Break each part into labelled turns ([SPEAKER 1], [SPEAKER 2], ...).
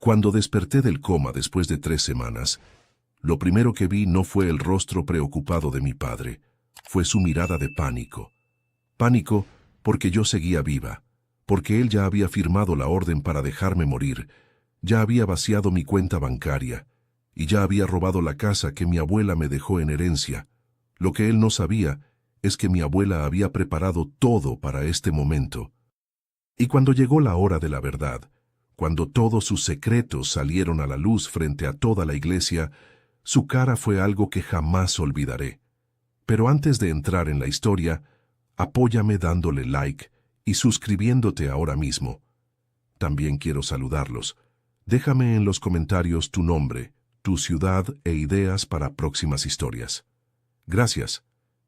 [SPEAKER 1] Cuando desperté del coma después de 3 semanas, lo primero que vi no fue el rostro preocupado de mi padre, fue su mirada de pánico. Pánico porque yo seguía viva, porque él ya había firmado la orden para dejarme morir, ya había vaciado mi cuenta bancaria y ya había robado la casa que mi abuela me dejó en herencia. Lo que él no sabía es que mi abuela había preparado todo para este momento. Y cuando llegó la hora de la verdad, cuando todos sus secretos salieron a la luz frente a toda la iglesia, su cara fue algo que jamás olvidaré. Pero antes de entrar en la historia, apóyame dándole like y suscribiéndote ahora mismo. También quiero saludarlos. Déjame en los comentarios tu nombre, tu ciudad e ideas para próximas historias. Gracias.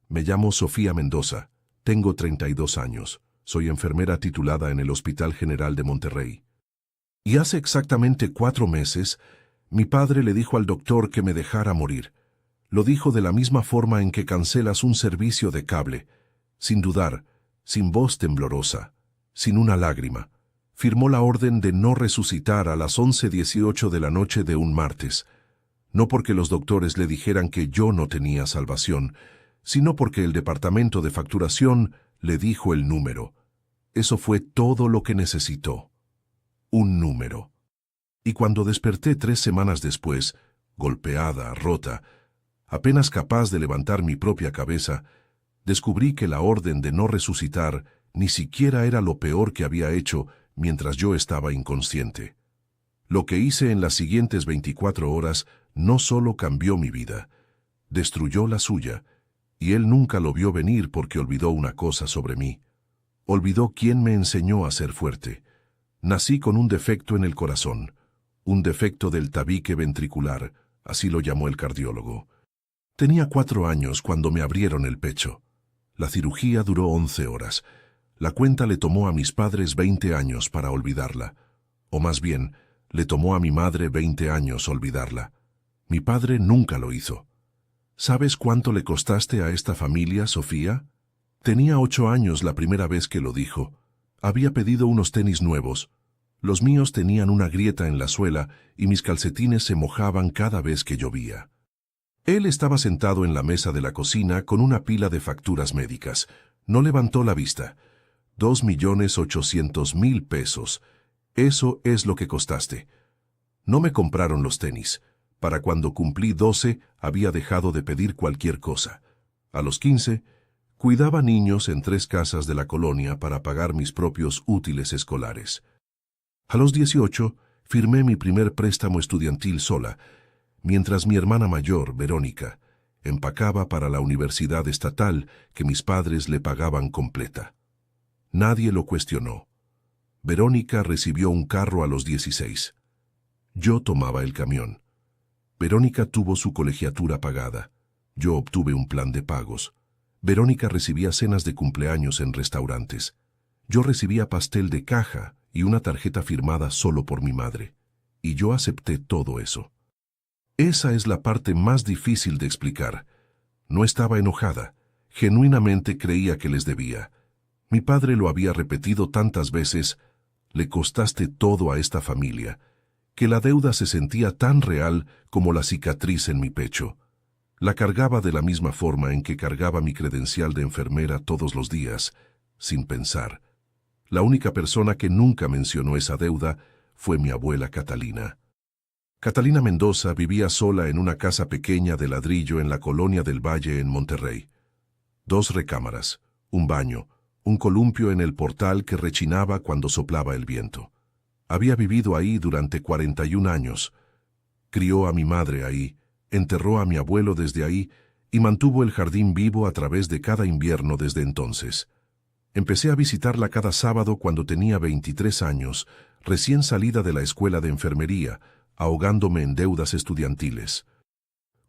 [SPEAKER 1] Me llamo Sofía Mendoza, tengo 32 años, soy enfermera titulada en el Hospital General de Monterrey. Y hace exactamente 4 meses, mi padre le dijo al doctor que me dejara morir. Lo dijo de la misma forma en que cancelas un servicio de cable, sin dudar, sin voz temblorosa, sin una lágrima. Firmó la orden de no resucitar a las 11:18 de la noche de un martes, no porque los doctores le dijeran que yo no tenía salvación, sino porque el departamento de facturación le dijo el número. Eso fue todo lo que necesitó. Un número. Y cuando desperté 3 semanas después, golpeada, rota, apenas capaz de levantar mi propia cabeza, descubrí que la orden de no resucitar ni siquiera era lo peor que había hecho mientras yo estaba inconsciente. Lo que hice en las siguientes 24 horas no solo cambió mi vida, destruyó la suya, y él nunca lo vio venir porque olvidó una cosa sobre mí. Olvidó quién me enseñó a ser fuerte. Nací con un defecto en el corazón, un defecto del tabique ventricular, así lo llamó el cardiólogo. Tenía 4 años cuando me abrieron el pecho. La cirugía duró 11 horas. La cuenta le tomó a mis padres 20 años para olvidarla. O más bien, le tomó a mi madre 20 años olvidarla. Mi padre nunca lo hizo. ¿Sabes cuánto le costaste a esta familia, Sofía? Tenía 8 años la primera vez que lo dijo. Había pedido unos tenis nuevos. Los míos tenían una grieta en la suela y mis calcetines se mojaban cada vez que llovía. Él estaba sentado en la mesa de la cocina con una pila de facturas médicas. No levantó la vista. 2.800.000 pesos. Eso es lo que costaste. No me compraron los tenis. Para cuando cumplí 12, había dejado de pedir cualquier cosa. A los 15, cuidaba niños en 3 casas de la colonia para pagar mis propios útiles escolares. A los 18, firmé mi primer préstamo estudiantil sola, mientras mi hermana mayor, Verónica, empacaba para la universidad estatal que mis padres le pagaban completa. Nadie lo cuestionó. Verónica recibió un carro a los 16. Yo tomaba el camión. Verónica tuvo su colegiatura pagada. Yo obtuve un plan de pagos. Verónica recibía cenas de cumpleaños en restaurantes. Yo recibía pastel de caja y una tarjeta firmada solo por mi madre. Y yo acepté todo eso. Esa es la parte más difícil de explicar. No estaba enojada. Genuinamente creía que les debía. Mi padre lo había repetido tantas veces. Le costaste todo a esta familia, que la deuda se sentía tan real como la cicatriz en mi pecho. La cargaba de la misma forma en que cargaba mi credencial de enfermera todos los días, sin pensar. La única persona que nunca mencionó esa deuda fue mi abuela Catalina. Catalina Mendoza vivía sola en una casa pequeña de ladrillo en la colonia del Valle en Monterrey. 2 recámaras, un baño, un columpio en el portal que rechinaba cuando soplaba el viento. Había vivido ahí durante 41 años. Crió a mi madre ahí, enterró a mi abuelo desde ahí y mantuvo el jardín vivo a través de cada invierno desde entonces. Empecé a visitarla cada sábado cuando tenía 23 años, recién salida de la escuela de enfermería, ahogándome en deudas estudiantiles.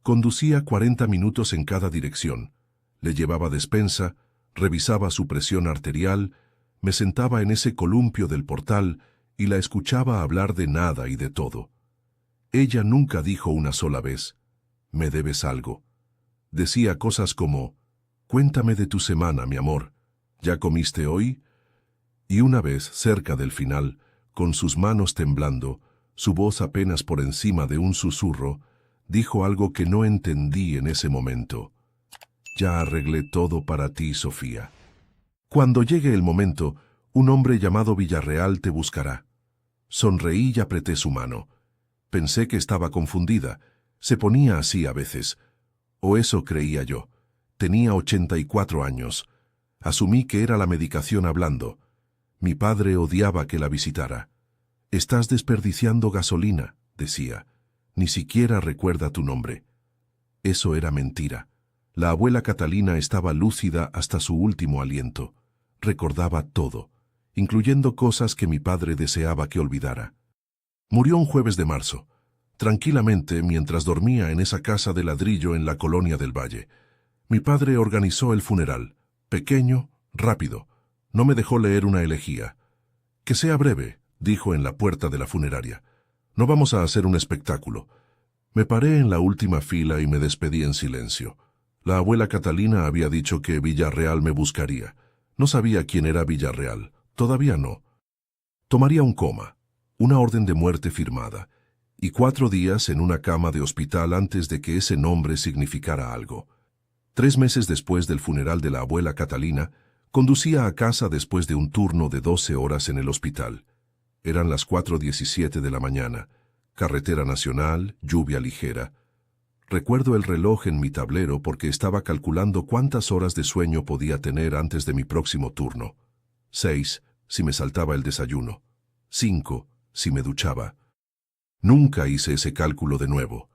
[SPEAKER 1] Conducía 40 minutos en cada dirección. Le llevaba despensa, revisaba su presión arterial, me sentaba en ese columpio del portal y la escuchaba hablar de nada y de todo. Ella nunca dijo una sola vez, «Me debes algo». Decía cosas como, «Cuéntame de tu semana, mi amor. ¿Ya comiste hoy?». Y una vez, cerca del final, con sus manos temblando, Su voz apenas por encima de un susurro, dijo algo que no entendí en ese momento. Ya arreglé todo para ti, Sofía. Cuando llegue el momento, un hombre llamado Villarreal te buscará. Sonreí y apreté su mano. Pensé que estaba confundida. Se ponía así a veces. O eso creía yo. Tenía 84 años. Asumí que era la medicación hablando. Mi padre odiaba que la visitara. «Estás desperdiciando gasolina», decía. «Ni siquiera recuerda tu nombre». Eso era mentira. La abuela Catalina estaba lúcida hasta su último aliento. Recordaba todo, incluyendo cosas que mi padre deseaba que olvidara. Murió un jueves de marzo, tranquilamente mientras dormía en esa casa de ladrillo en la colonia del Valle. Mi padre organizó el funeral, pequeño, rápido. No me dejó leer una elegía. «Que sea breve», dijo en la puerta de la funeraria. «No vamos a hacer un espectáculo». Me paré en la última fila y me despedí en silencio. La abuela Catalina había dicho que Villarreal me buscaría. No sabía quién era Villarreal, todavía no. Tomaría un coma, una orden de muerte firmada, y 4 días en una cama de hospital antes de que ese nombre significara algo. 3 meses después del funeral de la abuela Catalina, conducía a casa después de un turno de 12 horas en el hospital. Eran las 4:17 de la mañana, carretera nacional, lluvia ligera. Recuerdo el reloj en mi tablero porque estaba calculando cuántas horas de sueño podía tener antes de mi próximo turno. 6, si me saltaba el desayuno. 5, si me duchaba. Nunca hice ese cálculo de nuevo.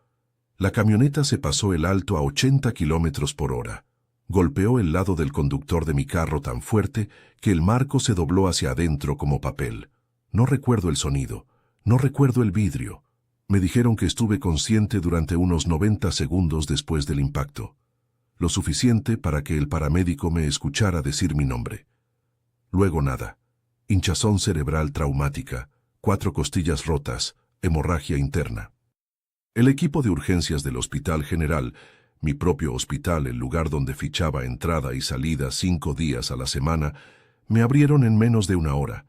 [SPEAKER 1] La camioneta se pasó el alto a 80 kilómetros por hora. Golpeó el lado del conductor de mi carro tan fuerte que el marco se dobló hacia adentro como papel. No recuerdo el sonido, no recuerdo el vidrio. Me dijeron que estuve consciente durante unos 90 segundos después del impacto. Lo suficiente para que el paramédico me escuchara decir mi nombre. Luego nada. Hinchazón cerebral traumática, 4 costillas rotas, hemorragia interna. El equipo de urgencias del Hospital General, mi propio hospital, el lugar donde fichaba entrada y salida 5 días a la semana, me abrieron en menos de 1 hora.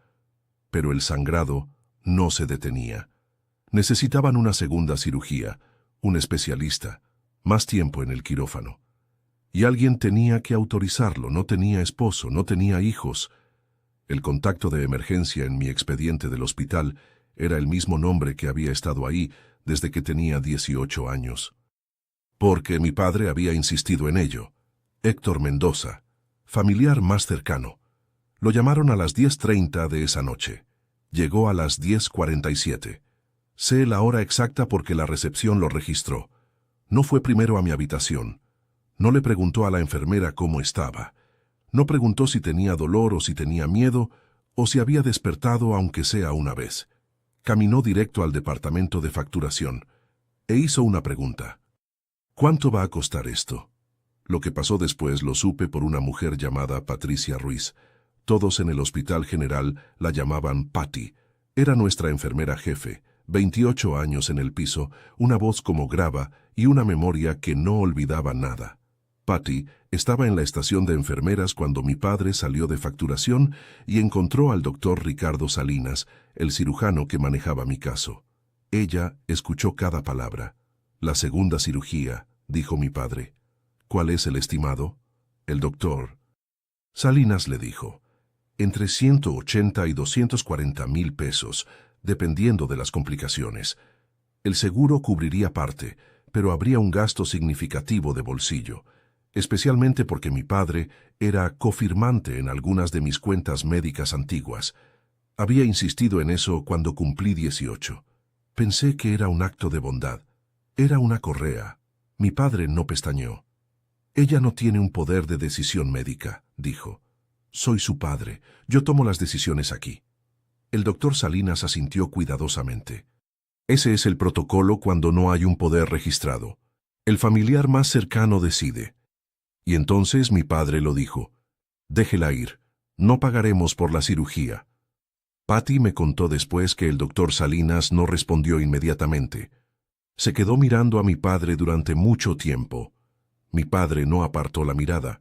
[SPEAKER 1] Pero el sangrado no se detenía. Necesitaban una segunda cirugía, un especialista, más tiempo en el quirófano. Y alguien tenía que autorizarlo. No tenía esposo, no tenía hijos. El contacto de emergencia en mi expediente del hospital era el mismo nombre que había estado ahí desde que tenía 18 años. Porque mi padre había insistido en ello. Héctor Mendoza, familiar más cercano. Lo llamaron a las 10:30 de esa noche. Llegó a las 10:47. Sé la hora exacta porque la recepción lo registró. No fue primero a mi habitación. No le preguntó a la enfermera cómo estaba. No preguntó si tenía dolor o si tenía miedo o si había despertado aunque sea una vez. Caminó directo al departamento de facturación e hizo una pregunta. ¿Cuánto va a costar esto? Lo que pasó después lo supe por una mujer llamada Patricia Ruiz. Todos en el Hospital General la llamaban Patty. Era nuestra enfermera jefe. 28 años en el piso, una voz como grava y una memoria que no olvidaba nada. Patty estaba en la estación de enfermeras cuando mi padre salió de facturación y encontró al doctor Ricardo Salinas, el cirujano que manejaba mi caso. Ella escuchó cada palabra. «La segunda cirugía», dijo mi padre. «¿Cuál es el estimado?» El doctor Salinas le dijo. «Entre 180 y 240,000 pesos, dependiendo de las complicaciones. El seguro cubriría parte, pero habría un gasto significativo de bolsillo, especialmente porque mi padre era cofirmante en algunas de mis cuentas médicas antiguas. Había insistido en eso cuando cumplí 18. Pensé que era un acto de bondad. Era una correa. Mi padre no pestañeó. «Ella no tiene un poder de decisión médica», dijo. «Soy su padre. Yo tomo las decisiones aquí». El doctor Salinas asintió cuidadosamente. «Ese es el protocolo cuando no hay un poder registrado. El familiar más cercano decide». Y entonces mi padre lo dijo. «Déjela ir. No pagaremos por la cirugía». Patty me contó después que el doctor Salinas no respondió inmediatamente. Se quedó mirando a mi padre durante mucho tiempo. Mi padre no apartó la mirada.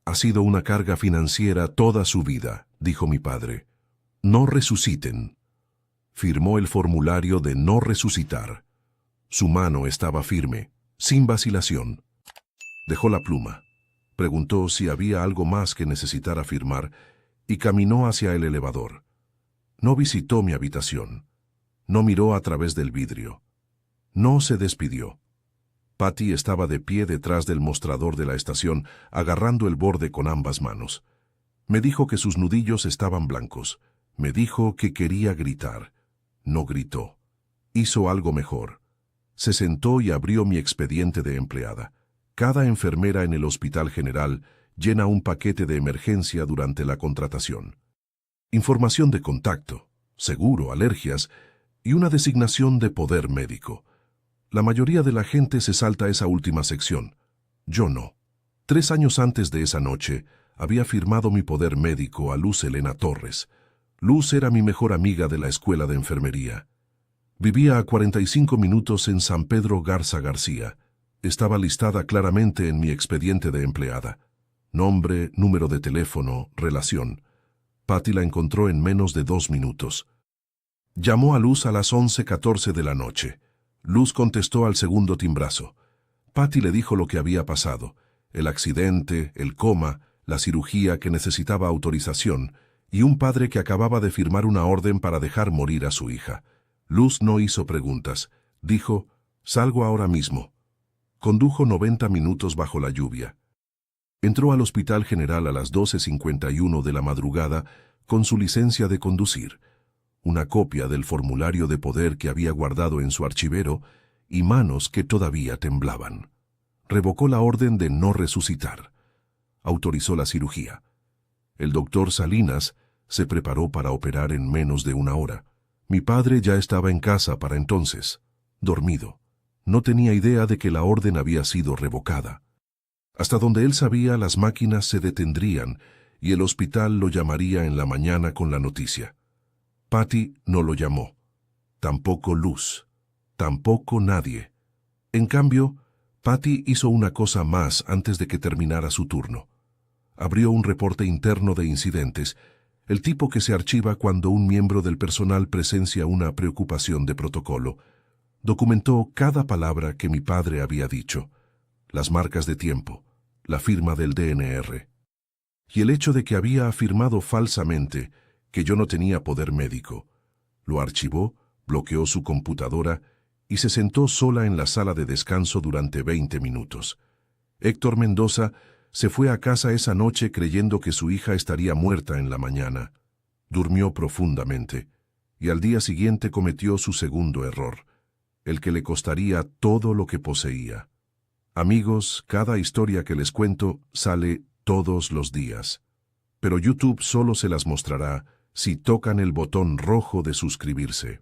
[SPEAKER 1] «Ha sido una carga financiera toda su vida», dijo mi padre. «No resuciten». Firmó el formulario de no resucitar. Su mano estaba firme, sin vacilación. Dejó la pluma. Preguntó si había algo más que necesitara firmar y caminó hacia el elevador. No visitó mi habitación. No miró a través del vidrio. No se despidió. Patty estaba de pie detrás del mostrador de la estación, agarrando el borde con ambas manos. Me dijo que sus nudillos estaban blancos. Me dijo que quería gritar. No gritó. Hizo algo mejor. Se sentó y abrió mi expediente de empleada. Cada enfermera en el Hospital General llena un paquete de emergencia durante la contratación. Información de contacto, seguro, alergias y una designación de poder médico. La mayoría de la gente se salta esa última sección. Yo no. 3 años antes de esa noche, había firmado mi poder médico a Luz Helena Torres. Luz era mi mejor amiga de la escuela de enfermería. Vivía a 45 minutos en San Pedro Garza García. Estaba listada claramente en mi expediente de empleada. Nombre, número de teléfono, relación. Patty la encontró en menos de 2 minutos. Llamó a Luz a las 11:14 de la noche. Luz contestó al segundo timbrazo. Patty le dijo lo que había pasado, el accidente, el coma, la cirugía que necesitaba autorización y un padre que acababa de firmar una orden para dejar morir a su hija. Luz no hizo preguntas. Dijo, «Salgo ahora mismo». Condujo 90 minutos bajo la lluvia. Entró al Hospital General a las 12:51 de la madrugada con su licencia de conducir, una copia del formulario de poder que había guardado en su archivero y manos que todavía temblaban. Revocó la orden de no resucitar. Autorizó la cirugía. El doctor Salinas se preparó para operar en menos de 1 hora. Mi padre ya estaba en casa para entonces, dormido. No tenía idea de que la orden había sido revocada. Hasta donde él sabía, las máquinas se detendrían y el hospital lo llamaría en la mañana con la noticia. Patty no lo llamó. Tampoco Luz. Tampoco nadie. En cambio, Patty hizo una cosa más antes de que terminara su turno. Abrió un reporte interno de incidentes, el tipo que se archiva cuando un miembro del personal presencia una preocupación de protocolo. Documentó cada palabra que mi padre había dicho, las marcas de tiempo, la firma del DNR. Y el hecho de que había afirmado falsamente que yo no tenía poder médico. Lo archivó, bloqueó su computadora y se sentó sola en la sala de descanso durante 20 minutos. Héctor Mendoza se fue a casa esa noche creyendo que su hija estaría muerta en la mañana. Durmió profundamente y al día siguiente cometió su segundo error, el que le costaría todo lo que poseía. Amigos, cada historia que les cuento sale todos los días, pero YouTube solo se las mostrará si tocan el botón rojo de suscribirse.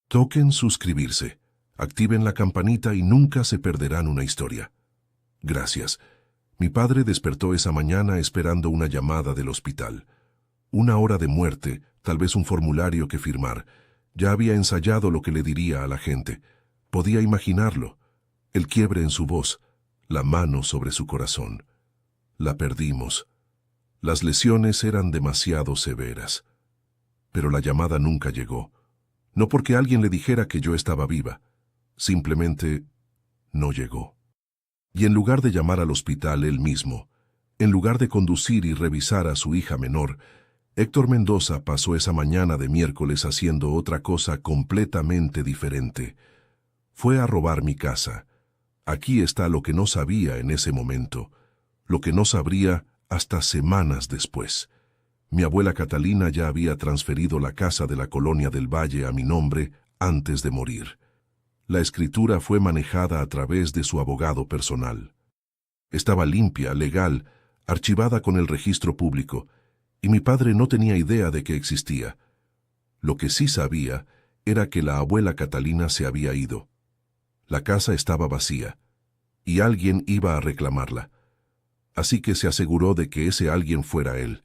[SPEAKER 1] Toquen suscribirse, activen la campanita y nunca se perderán una historia. Gracias. Mi padre despertó esa mañana esperando una llamada del hospital. 1 hora de muerte, tal vez un formulario que firmar. Ya había ensayado lo que le diría a la gente. Podía imaginarlo. El quiebre en su voz, la mano sobre su corazón. La perdimos. Las lesiones eran demasiado severas. Pero la llamada nunca llegó. No porque alguien le dijera que yo estaba viva. Simplemente no llegó. Y en lugar de llamar al hospital él mismo, en lugar de conducir y revisar a su hija menor, Héctor Mendoza pasó esa mañana de miércoles haciendo otra cosa completamente diferente. Fue a robar mi casa. Aquí está lo que no sabía en ese momento, lo que no sabría hasta semanas después. Mi abuela Catalina ya había transferido la casa de la Colonia del Valle a mi nombre antes de morir. La escritura fue manejada a través de su abogado personal. Estaba limpia, legal, archivada con el registro público, y mi padre no tenía idea de que existía. Lo que sí sabía era que la abuela Catalina se había ido. La casa estaba vacía, y alguien iba a reclamarla. Así que se aseguró de que ese alguien fuera él.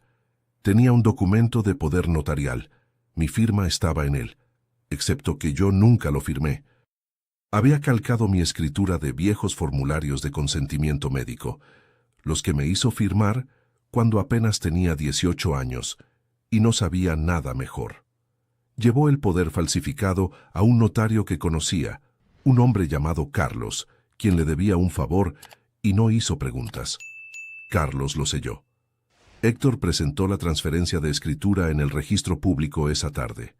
[SPEAKER 1] Tenía un documento de poder notarial. Mi firma estaba en él, excepto que yo nunca lo firmé. Había calcado mi escritura de viejos formularios de consentimiento médico, los que me hizo firmar cuando apenas tenía 18 años y no sabía nada mejor. Llevó el poder falsificado a un notario que conocía, un hombre llamado Carlos, quien le debía un favor y no hizo preguntas. Carlos lo selló. Héctor presentó la transferencia de escritura en el registro público esa tarde.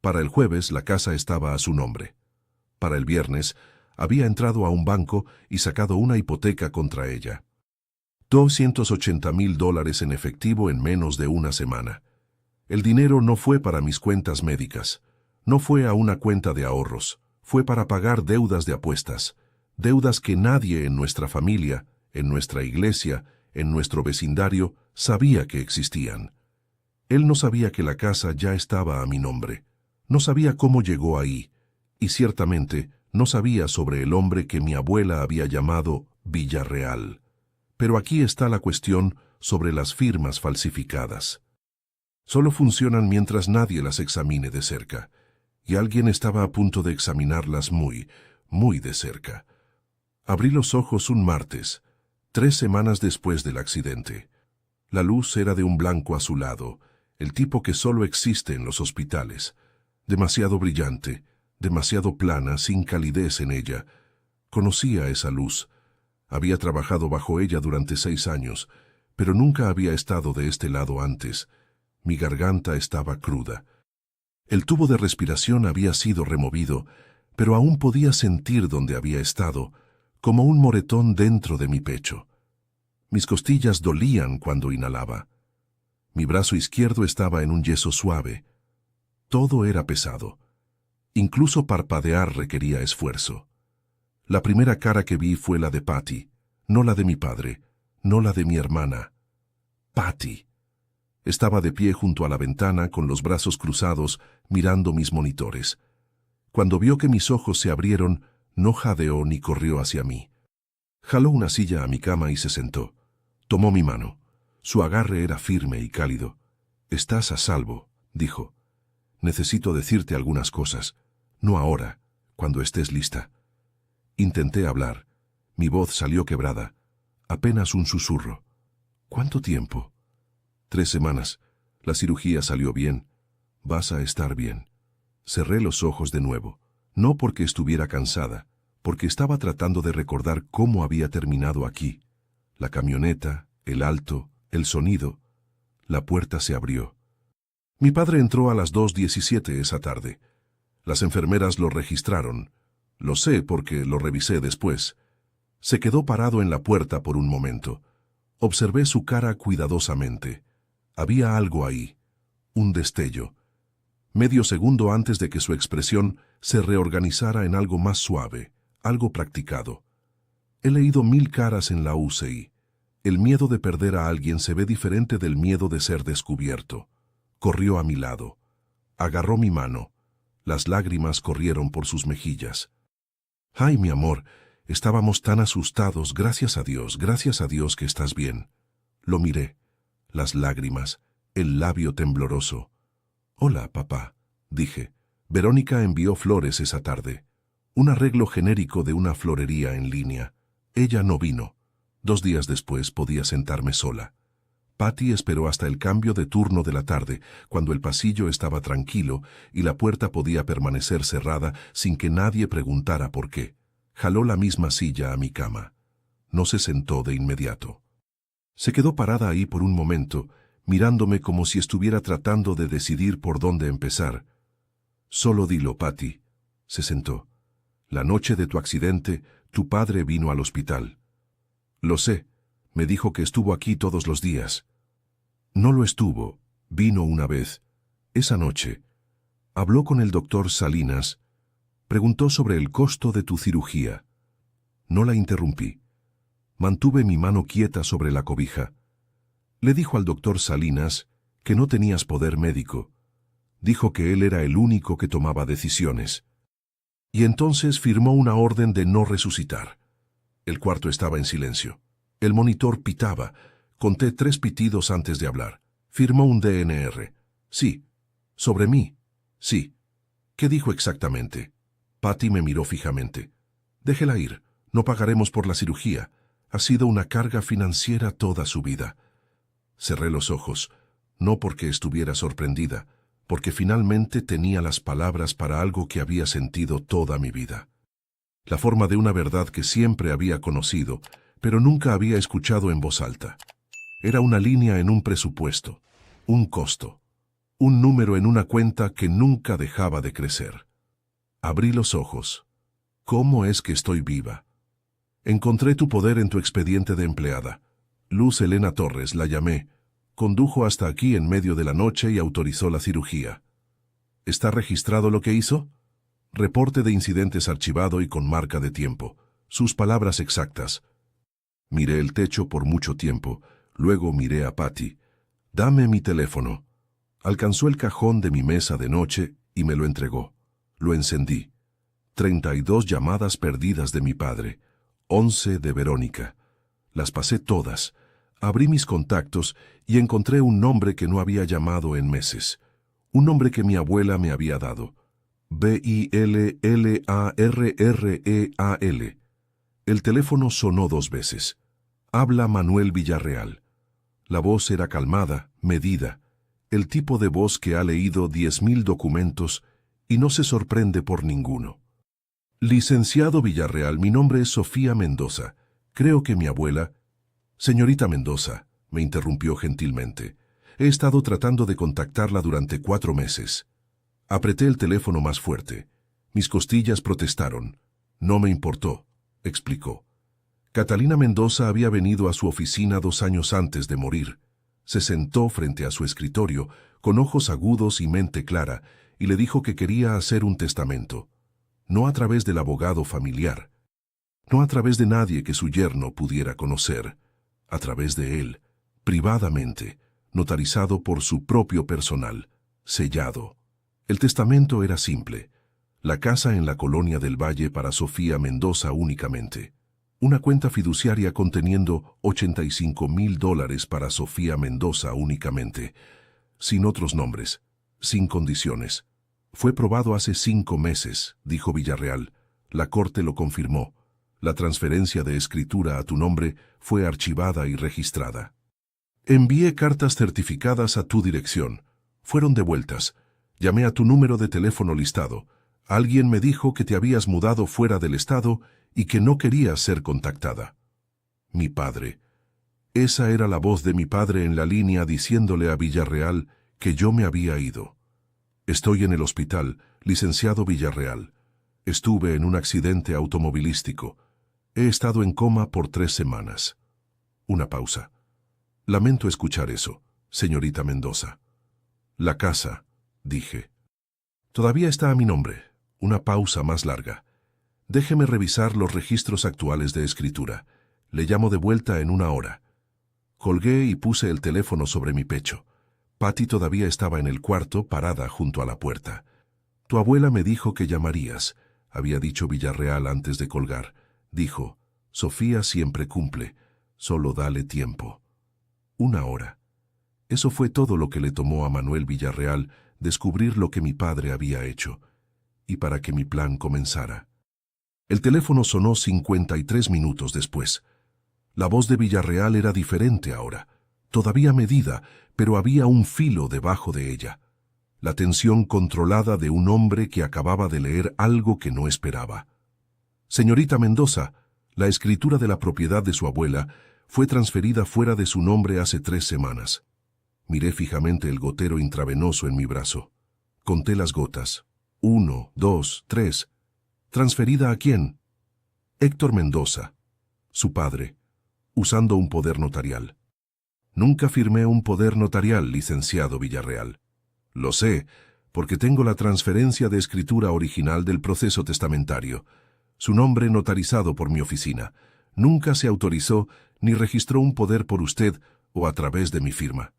[SPEAKER 1] Para el jueves la casa estaba a su nombre. Para el viernes había entrado a un banco y sacado una hipoteca contra ella. $280,000 en efectivo en menos de una semana. El dinero no fue para mis cuentas médicas, no fue a una cuenta de ahorros, fue para pagar deudas de apuestas, deudas que nadie en nuestra familia, en nuestra iglesia, en nuestro vecindario, sabía que existían. Él no sabía que la casa ya estaba a mi nombre, no sabía cómo llegó ahí, y ciertamente no sabía sobre el hombre que mi abuela había llamado Villarreal. Pero aquí está la cuestión sobre las firmas falsificadas. Solo funcionan mientras nadie las examine de cerca, y alguien estaba a punto de examinarlas muy, muy de cerca. Abrí los ojos un martes, 3 semanas después del accidente. La luz era de un blanco azulado, el tipo que solo existe en los hospitales. Demasiado brillante, demasiado plana, sin calidez en ella. Conocía esa luz. Había trabajado bajo ella durante 6 años, pero nunca había estado de este lado antes. Mi garganta estaba cruda. El tubo de respiración había sido removido, pero aún podía sentir donde había estado, como un moretón dentro de mi pecho. Mis costillas dolían cuando inhalaba. Mi brazo izquierdo estaba en un yeso suave. Todo era pesado. Incluso parpadear requería esfuerzo. La primera cara que vi fue la de Patty, no la de mi padre, no la de mi hermana. Patty. Estaba de pie junto a la ventana con los brazos cruzados, mirando mis monitores. Cuando vio que mis ojos se abrieron, no jadeó ni corrió hacia mí. Jaló una silla a mi cama y se sentó. Tomó mi mano. Su agarre era firme y cálido. «Estás a salvo», dijo. «Necesito decirte algunas cosas. No ahora, cuando estés lista». Intenté hablar. Mi voz salió quebrada. Apenas un susurro. «¿Cuánto tiempo?» 3 semanas. La cirugía salió bien. Vas a estar bien. Cerré los ojos de nuevo. No porque estuviera cansada, porque estaba tratando de recordar cómo había terminado aquí. La camioneta, el alto, el sonido. La puerta se abrió. Mi padre entró a las 2:17 esa tarde. Las enfermeras lo registraron. Lo sé porque lo revisé después. Se quedó parado en la puerta por un momento. Observé su cara cuidadosamente. Había algo ahí, un destello. Medio segundo antes de que su expresión se reorganizara en algo más suave, algo practicado. He leído 1000 caras en la UCI. El miedo de perder a alguien se ve diferente del miedo de ser descubierto. Corrió a mi lado. Agarró mi mano. Las lágrimas corrieron por sus mejillas. «Ay, mi amor, estábamos tan asustados, gracias a Dios que estás bien». Lo miré. Las lágrimas, el labio tembloroso. «Hola, papá», dije. Verónica envió flores esa tarde. Un arreglo genérico de una florería en línea. Ella no vino. 2 días después podía sentarme sola. Patty esperó hasta el cambio de turno de la tarde, cuando el pasillo estaba tranquilo y la puerta podía permanecer cerrada sin que nadie preguntara por qué. Jaló la misma silla a mi cama. No se sentó de inmediato. Se quedó parada ahí por un momento, mirándome como si estuviera tratando de decidir por dónde empezar. «Solo dilo, Patty». Se sentó. «La noche de tu accidente, tu padre vino al hospital». «Lo sé. Me dijo que estuvo aquí todos los días». «No lo estuvo. Vino una vez. Esa noche. Habló con el doctor Salinas. Preguntó sobre el costo de tu cirugía». No la interrumpí. Mantuve mi mano quieta sobre la cobija. Le dijo al doctor Salinas que no tenías poder médico. Dijo que él era el único que tomaba decisiones. Y entonces firmó una orden de no resucitar. El cuarto estaba en silencio. El monitor pitaba. Conté 3 pitidos antes de hablar. Firmó un DNR. Sí. ¿Sobre mí? Sí. ¿Qué dijo exactamente? Patty me miró fijamente. «Déjela ir. No pagaremos por la cirugía. Ha sido una carga financiera toda su vida». Cerré los ojos, no porque estuviera sorprendida, porque finalmente tenía las palabras para algo que había sentido toda mi vida. La forma de una verdad que siempre había conocido, pero nunca había escuchado en voz alta. Era una línea en un presupuesto, un costo, un número en una cuenta que nunca dejaba de crecer. Abrí los ojos. ¿Cómo es que estoy viva? Encontré tu poder en tu expediente de empleada. Luz Helena Torres, la llamé. Condujo hasta aquí en medio de la noche y autorizó la cirugía. ¿Está registrado lo que hizo? Reporte de incidentes archivado y con marca de tiempo. Sus palabras exactas. Miré el techo por mucho tiempo, luego miré a Patty. Dame mi teléfono. Alcanzó el cajón de mi mesa de noche y me lo entregó. Lo encendí. 32 llamadas perdidas de mi padre. 11 de Verónica. Las pasé todas. Abrí mis contactos y encontré un nombre que no había llamado en meses. Un nombre que mi abuela me había dado. Billarreal. El teléfono sonó 2 veces. Habla Manuel Villarreal. La voz era calmada, medida. El tipo de voz que ha leído 10.000 documentos y no se sorprende por ninguno. Licenciado Villarreal, mi nombre es Sofía Mendoza. Creo que mi abuela... Señorita Mendoza, me interrumpió gentilmente. He estado tratando de contactarla durante 4 meses. Apreté el teléfono más fuerte. Mis costillas protestaron. No me importó, explicó. Catalina Mendoza había venido a su oficina 2 años antes de morir. Se sentó frente a su escritorio, con ojos agudos y mente clara, y le dijo que quería hacer un testamento. No a través del abogado familiar. No a través de nadie que su yerno pudiera conocer. A través de él, privadamente, notarizado por su propio personal, sellado. El testamento era simple. La casa en la colonia del Valle para Sofía Mendoza únicamente. Una cuenta fiduciaria conteniendo $85.000 para Sofía Mendoza únicamente. Sin otros nombres, sin condiciones. Fue probado hace 5 meses, dijo Villarreal. La corte lo confirmó. La transferencia de escritura a tu nombre fue archivada y registrada. Envié cartas certificadas a tu dirección. Fueron devueltas. Llamé a tu número de teléfono listado. Alguien me dijo que te habías mudado fuera del estado y que no querías ser contactada. Mi padre. Esa era la voz de mi padre en la línea diciéndole a Villarreal que yo me había ido. Estoy en el hospital, licenciado Villarreal. Estuve en un accidente automovilístico. He estado en coma por 3 semanas. Una pausa. Lamento escuchar eso, señorita Mendoza. La casa, dije. Todavía está a mi nombre. Una pausa más larga. Déjeme revisar los registros actuales de escritura. Le llamo de vuelta en 1 hora. Colgué y puse el teléfono sobre mi pecho. Patty todavía estaba en el cuarto, parada junto a la puerta. Tu abuela me dijo que llamarías, había dicho Villarreal antes de colgar. Dijo, Sofía siempre cumple, solo dale tiempo. 1 hora. Eso fue todo lo que le tomó a Manuel Villarreal descubrir lo que mi padre había hecho, y para que mi plan comenzara. El teléfono sonó 53 minutos después. La voz de Villarreal era diferente ahora, todavía medida, pero había un filo debajo de ella. La tensión controlada de un hombre que acababa de leer algo que no esperaba. Señorita Mendoza, la escritura de la propiedad de su abuela fue transferida fuera de su nombre hace 3 semanas. Miré fijamente el gotero intravenoso en mi brazo. Conté las gotas. 1, 2, 3. ¿Transferida a quién? Héctor Mendoza, su padre, usando un poder notarial. Nunca firmé un poder notarial, licenciado Villarreal. Lo sé, porque tengo la transferencia de escritura original del proceso testamentario. Su nombre notarizado por mi oficina. Nunca se autorizó ni registró un poder por usted o a través de mi firma.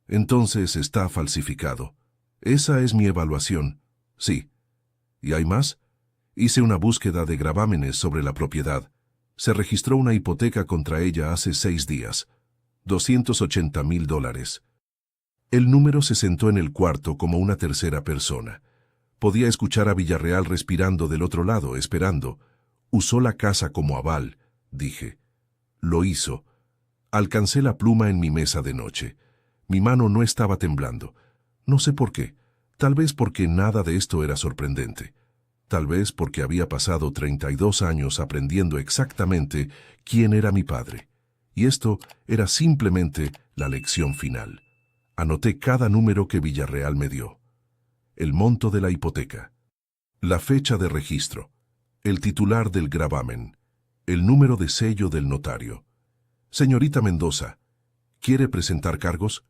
[SPEAKER 1] Entonces está falsificado. Esa es mi evaluación. Sí. ¿Y hay más? Hice una búsqueda de gravámenes sobre la propiedad. Se registró una hipoteca contra ella hace 6 días. $280.000. El número se sentó en el cuarto como una tercera persona. Podía escuchar a Villarreal respirando del otro lado, esperando. Usó la casa como aval, dije. Lo hizo. Alcancé la pluma en mi mesa de noche. Mi mano no estaba temblando. No sé por qué. Tal vez porque nada de esto era sorprendente. Tal vez porque había pasado 32 años aprendiendo exactamente quién era mi padre. Y esto era simplemente la lección final. Anoté cada número que Villarreal me dio. El monto de la hipoteca, la fecha de registro, el titular del gravamen, el número de sello del notario. Señorita Mendoza, ¿quiere presentar cargos?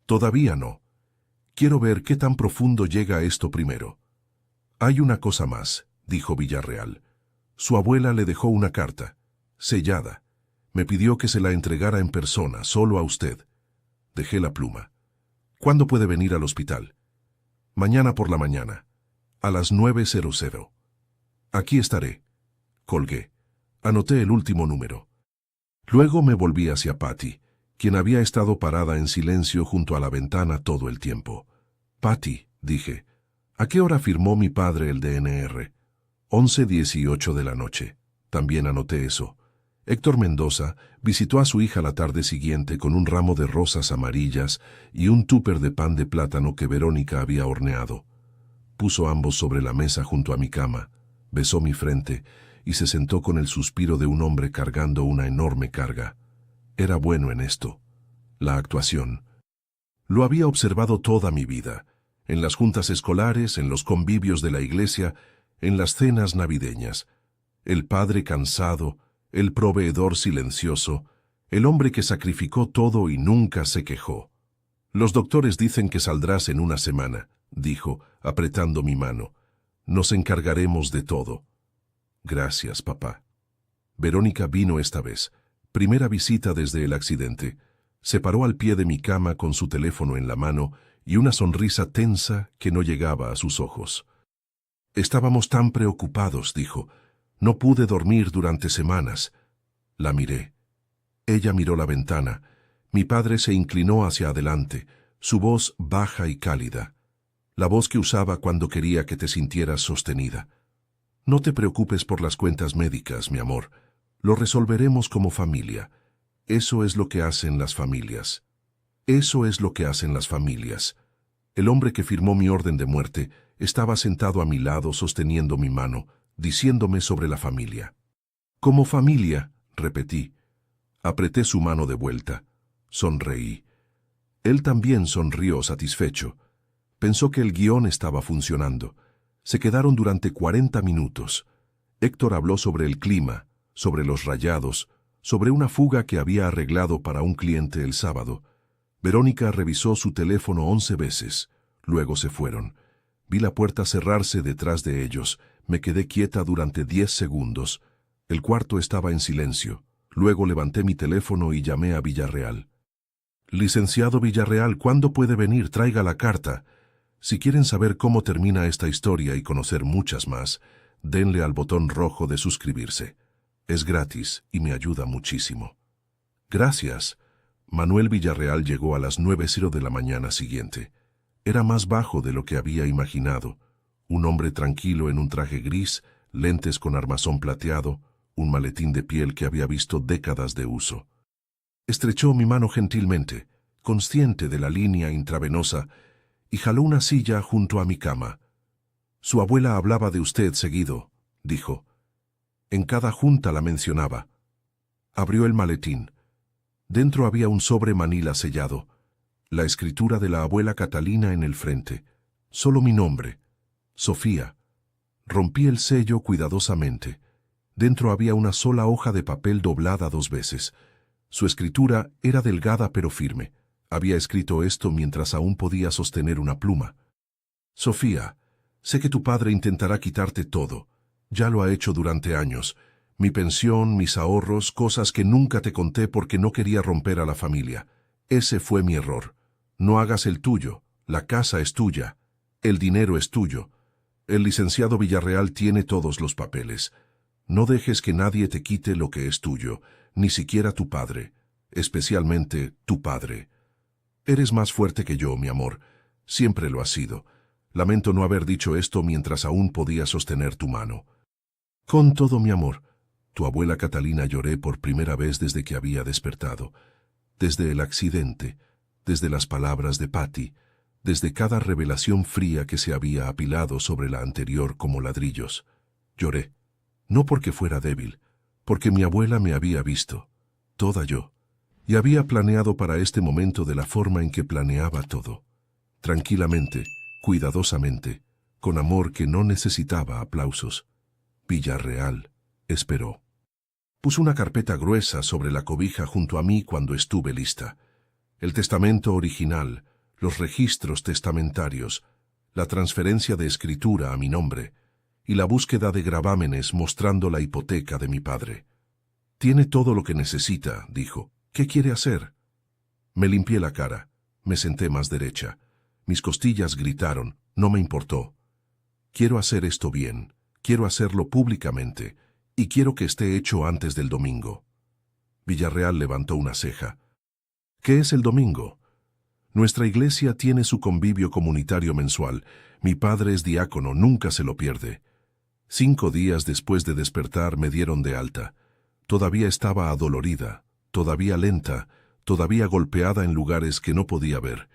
[SPEAKER 1] Todavía no. Quiero ver qué tan profundo llega esto primero. Hay una cosa más, dijo Villarreal. Su abuela le dejó una carta, sellada. Me pidió que se la entregara en persona, solo a usted. Dejé la pluma. ¿Cuándo puede venir al hospital? Mañana por la mañana, a las 9:00. Aquí estaré. Colgué. Anoté el último número. Luego me volví hacia Patty, quien había estado parada en silencio junto a la ventana todo el tiempo. Patty, dije, ¿a qué hora firmó mi padre el DNR? 11:18 de la noche. También anoté eso. Héctor Mendoza visitó a su hija la tarde siguiente con un ramo de rosas amarillas y un tupper de pan de plátano que Verónica había horneado. Puso ambos sobre la mesa junto a mi cama, besó mi frente y se sentó con el suspiro de un hombre cargando una enorme carga. Era bueno en esto. La actuación. Lo había observado toda mi vida, en las juntas escolares, en los convivios de la iglesia, en las cenas navideñas. El padre cansado, el proveedor silencioso, el hombre que sacrificó todo y nunca se quejó. Los doctores dicen que saldrás en una semana, dijo, apretando mi mano. Nos encargaremos de todo. Gracias, papá. Verónica vino esta vez. Primera visita desde el accidente. Se paró al pie de mi cama con su teléfono en la mano y una sonrisa tensa que no llegaba a sus ojos. Estábamos tan preocupados, dijo. No pude dormir durante semanas. La miré. Ella miró la ventana. Mi padre se inclinó hacia adelante, su voz baja y cálida. La voz que usaba cuando quería que te sintieras sostenida. No te preocupes por las cuentas médicas, mi amor. Lo resolveremos como familia. Eso es lo que hacen las familias. Eso es lo que hacen las familias. El hombre que firmó mi orden de muerte estaba sentado a mi lado sosteniendo mi mano, diciéndome sobre la familia. Como familia, repetí. Apreté su mano de vuelta. Sonreí. Él también sonrió satisfecho. Pensó que el guión estaba funcionando. Se quedaron durante 40 minutos. Héctor habló sobre el clima, sobre los rayados, sobre una fuga que había arreglado para un cliente el sábado. Verónica revisó su teléfono 11 veces. Luego se fueron. Vi la puerta cerrarse detrás de ellos. Me quedé quieta durante 10 segundos. El cuarto estaba en silencio. Luego levanté mi teléfono y llamé a Villarreal. Licenciado Villarreal, ¿cuándo puede venir? Traiga la carta. Si quieren saber cómo termina esta historia y conocer muchas más, denle al botón rojo de suscribirse. Es gratis y me ayuda muchísimo. Gracias. Manuel Villarreal llegó a las 9:00 de la mañana siguiente. Era más bajo de lo que había imaginado. Un hombre tranquilo en un traje gris, lentes con armazón plateado, un maletín de piel que había visto décadas de uso. Estrechó mi mano gentilmente, consciente de la línea intravenosa, y jaló una silla junto a mi cama. Su abuela hablaba de usted seguido, dijo. En cada junta la mencionaba. Abrió el maletín. Dentro había un sobre manila sellado, la escritura de la abuela Catalina en el frente, solo mi nombre, Sofía. Rompí el sello cuidadosamente. Dentro había una sola hoja de papel doblada 2 veces. Su escritura era delgada pero firme. Había escrito esto mientras aún podía sostener una pluma. Sofía, sé que tu padre intentará quitarte todo. Ya lo ha hecho durante años. Mi pensión, mis ahorros, cosas que nunca te conté porque no quería romper a la familia. Ese fue mi error. No hagas el tuyo. La casa es tuya. El dinero es tuyo. El licenciado Villarreal tiene todos los papeles. No dejes que nadie te quite lo que es tuyo, ni siquiera tu padre, especialmente tu padre. Eres más fuerte que yo, mi amor. Siempre lo has sido. Lamento no haber dicho esto mientras aún podía sostener tu mano. Con todo mi amor. Tu abuela Catalina lloré por primera vez desde que había despertado. Desde el accidente, desde las palabras de Patty, desde cada revelación fría que se había apilado sobre la anterior como ladrillos. Lloré, no porque fuera débil, porque mi abuela me había visto, toda yo, y había planeado para este momento de la forma en que planeaba todo, tranquilamente, cuidadosamente, con amor que no necesitaba aplausos. Villarreal esperó. Puso una carpeta gruesa sobre la cobija junto a mí cuando estuve lista. El testamento original, los registros testamentarios, la transferencia de escritura a mi nombre y la búsqueda de gravámenes mostrando la hipoteca de mi padre. «Tiene todo lo que necesita», dijo. «¿Qué quiere hacer?» Me limpié la cara, me senté más derecha. Mis costillas gritaron, no me importó. «Quiero hacer esto bien, quiero hacerlo públicamente, y quiero que esté hecho antes del domingo». Villarreal levantó una ceja. «¿Qué es el domingo?» «Nuestra iglesia tiene su convivio comunitario mensual. Mi padre es diácono, nunca se lo pierde. 5 días después de despertar me dieron de alta. Todavía estaba adolorida, todavía lenta, todavía golpeada en lugares que no podía ver.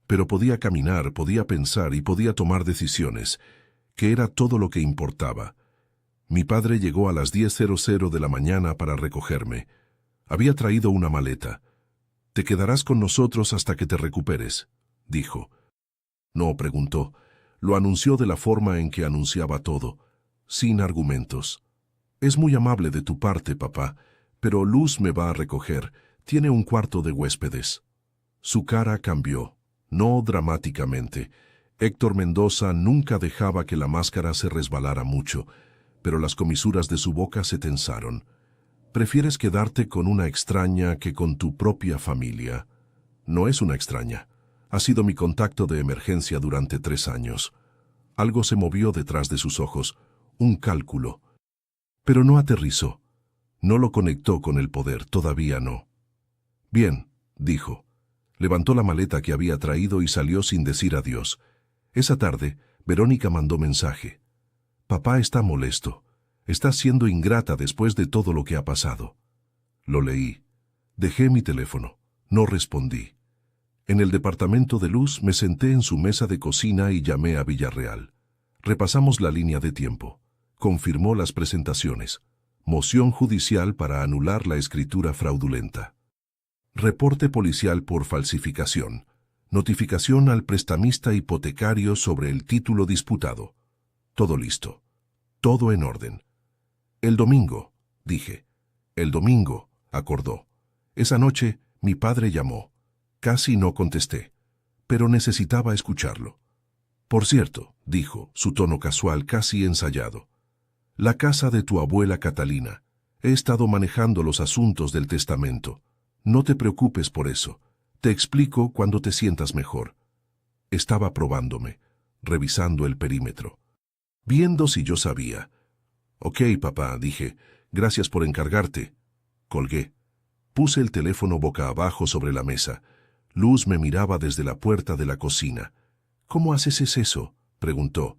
[SPEAKER 1] Pero podía caminar, podía pensar y podía tomar decisiones, que era todo lo que importaba. Mi padre llegó a las 10:00 de la mañana para recogerme. Había traído una maleta. «Te quedarás con nosotros hasta que te recuperes», dijo. No preguntó. Lo anunció de la forma en que anunciaba todo, sin argumentos. «Es muy amable de tu parte, papá, pero Luz me va a recoger. Tiene un cuarto de huéspedes». Su cara cambió, no dramáticamente. Héctor Mendoza nunca dejaba que la máscara se resbalara mucho, pero las comisuras de su boca se tensaron. «¿Prefieres quedarte con una extraña que con tu propia familia?» «No es una extraña. Ha sido mi contacto de emergencia durante 3 años». Algo se movió detrás de sus ojos, un cálculo. Pero no aterrizó. No lo conectó con el poder, todavía no. «Bien», dijo. Levantó la maleta que había traído y salió sin decir adiós. Esa tarde, Verónica mandó mensaje. «Papá está molesto. Estás siendo ingrata después de todo lo que ha pasado». Lo leí. Dejé mi teléfono. No respondí. En el departamento de Luz me senté en su mesa de cocina y llamé a Villarreal. Repasamos la línea de tiempo. Confirmó las presentaciones. Moción judicial para anular la escritura fraudulenta. Reporte policial por falsificación. Notificación al prestamista hipotecario sobre el título disputado. Todo listo. Todo en orden. «El domingo», dije. «El domingo», acordó. Esa noche mi padre llamó. Casi no contesté, pero necesitaba escucharlo. «Por cierto», dijo, su tono casual casi ensayado. «La casa de tu abuela Catalina. He estado manejando los asuntos del testamento. No te preocupes por eso. Te explico cuando te sientas mejor». Estaba probándome, revisando el perímetro, viendo si yo sabía. «Ok, papá», dije, «gracias por encargarte». Colgué. Puse el teléfono boca abajo sobre la mesa. Luz me miraba desde la puerta de la cocina. «¿Cómo haces eso?», preguntó.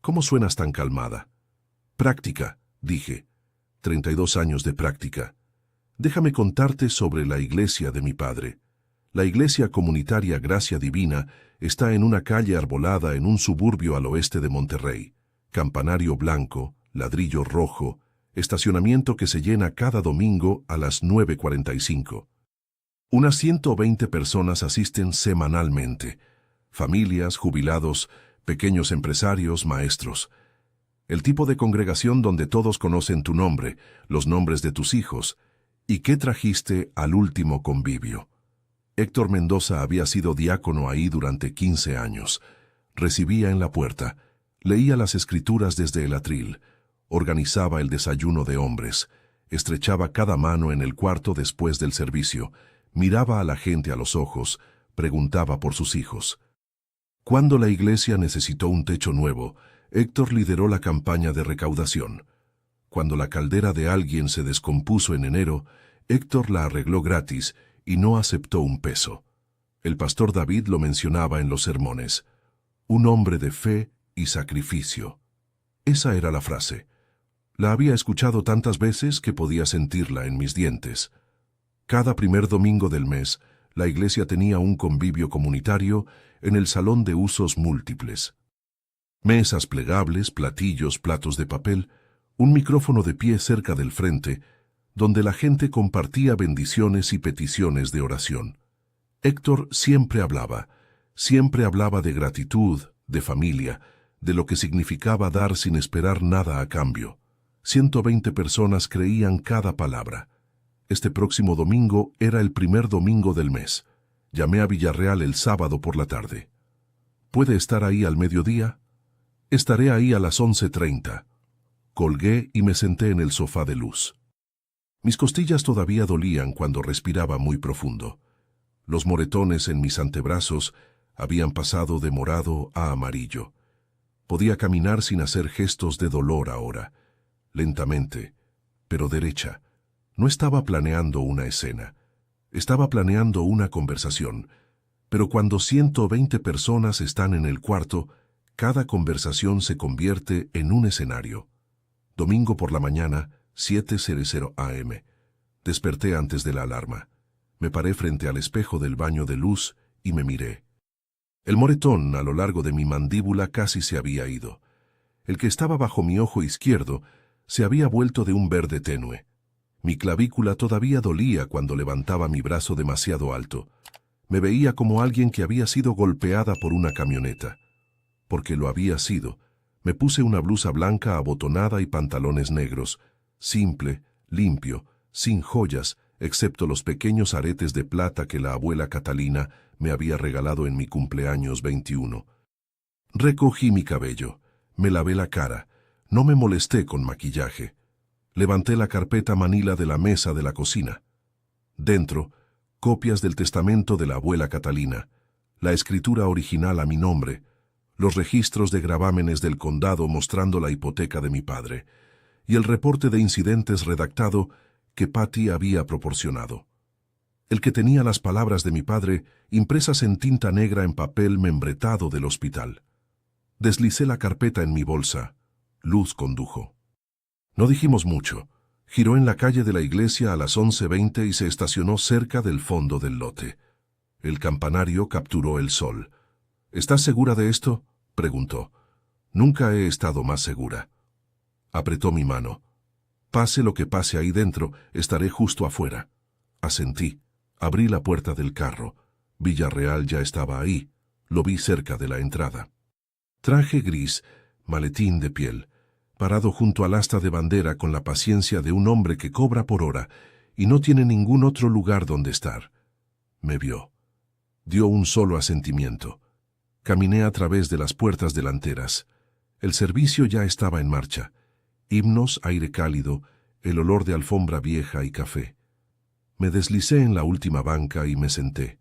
[SPEAKER 1] «¿Cómo suenas tan calmada?» «Práctica», dije. 32 años de práctica. Déjame contarte sobre la iglesia de mi padre. La iglesia comunitaria Gracia Divina está en una calle arbolada en un suburbio al oeste de Monterrey. Campanario blanco, ladrillo rojo, estacionamiento que se llena cada domingo a las 9:45. Unas 120 personas asisten semanalmente. Familias, jubilados, pequeños empresarios, maestros. El tipo de congregación donde todos conocen tu nombre, los nombres de tus hijos, y qué trajiste al último convivio. Héctor Mendoza había sido diácono ahí durante 15 años. Recibía en la puerta, leía las escrituras desde el atril, organizaba el desayuno de hombres, estrechaba cada mano en el cuarto después del servicio, miraba a la gente a los ojos, preguntaba por sus hijos. Cuando la iglesia necesitó un techo nuevo, Héctor lideró la campaña de recaudación. Cuando la caldera de alguien se descompuso en enero, Héctor la arregló gratis y no aceptó un peso. El pastor David lo mencionaba en los sermones. Un hombre de fe y sacrificio. Esa era la frase. La había escuchado tantas veces que podía sentirla en mis dientes. Cada primer domingo del mes, La iglesia tenía un convivio comunitario en el salón de usos múltiples. Mesas plegables, platillos, platos de papel, un micrófono de pie cerca del frente, donde la gente compartía bendiciones y peticiones de oración. Héctor siempre hablaba de gratitud, de familia, de lo que significaba dar sin esperar nada a cambio. 120 personas creían cada palabra. Este próximo domingo era el primer domingo del mes. Llamé a Villarreal el sábado por la tarde. ¿Puede estar ahí al mediodía? Estaré ahí a las 11:30. Colgué y me senté en el sofá de luz. Mis costillas todavía dolían cuando respiraba muy profundo. Los moretones en mis antebrazos habían pasado de morado a amarillo. Podía caminar sin hacer gestos de dolor ahora, lentamente, pero derecha. No estaba planeando una escena, estaba planeando una conversación, pero cuando 120 personas están en el cuarto, cada conversación se convierte en un escenario. Domingo por la mañana, 7:00 am. Desperté antes de la alarma. Me paré frente al espejo del baño de luz y me miré. El moretón a lo largo de mi mandíbula casi se había ido. El que estaba bajo mi ojo izquierdo se había vuelto de un verde tenue. Mi clavícula todavía dolía cuando levantaba mi brazo demasiado alto. Me veía como alguien que había sido golpeada por una camioneta. Porque lo había sido, me puse una blusa blanca abotonada y pantalones negros, simple, limpio, sin joyas, excepto los pequeños aretes de plata que la abuela Catalina me había regalado en mi cumpleaños 21. Recogí mi cabello, me lavé la cara, no me molesté con maquillaje. Levanté la carpeta manila de la mesa de la cocina. Dentro, copias del testamento de la abuela Catalina, la escritura original a mi nombre, los registros de gravámenes del condado mostrando la hipoteca de mi padre, y el reporte de incidentes redactado que Patty había proporcionado. El que tenía las palabras de mi padre impresas en tinta negra en papel membretado del hospital. Deslicé la carpeta en mi bolsa. Luz condujo. No dijimos mucho. Giró en la calle de la iglesia a las 11:20 y se estacionó cerca del fondo del lote. El campanario capturó el sol. ¿Estás segura de esto?, preguntó. Nunca he estado más segura. Apretó mi mano. Pase lo que pase ahí dentro, estaré justo afuera. Asentí. Abrí la puerta del carro. Villarreal ya estaba ahí. Lo vi cerca de la entrada. Traje gris, maletín de piel, parado junto al asta de bandera con la paciencia de un hombre que cobra por hora y no tiene ningún otro lugar donde estar. Me vio. Dio un solo asentimiento. Caminé a través de las puertas delanteras. El servicio ya estaba en marcha. Himnos, aire cálido, el olor de alfombra vieja y café. Me deslicé en la última banca y me senté.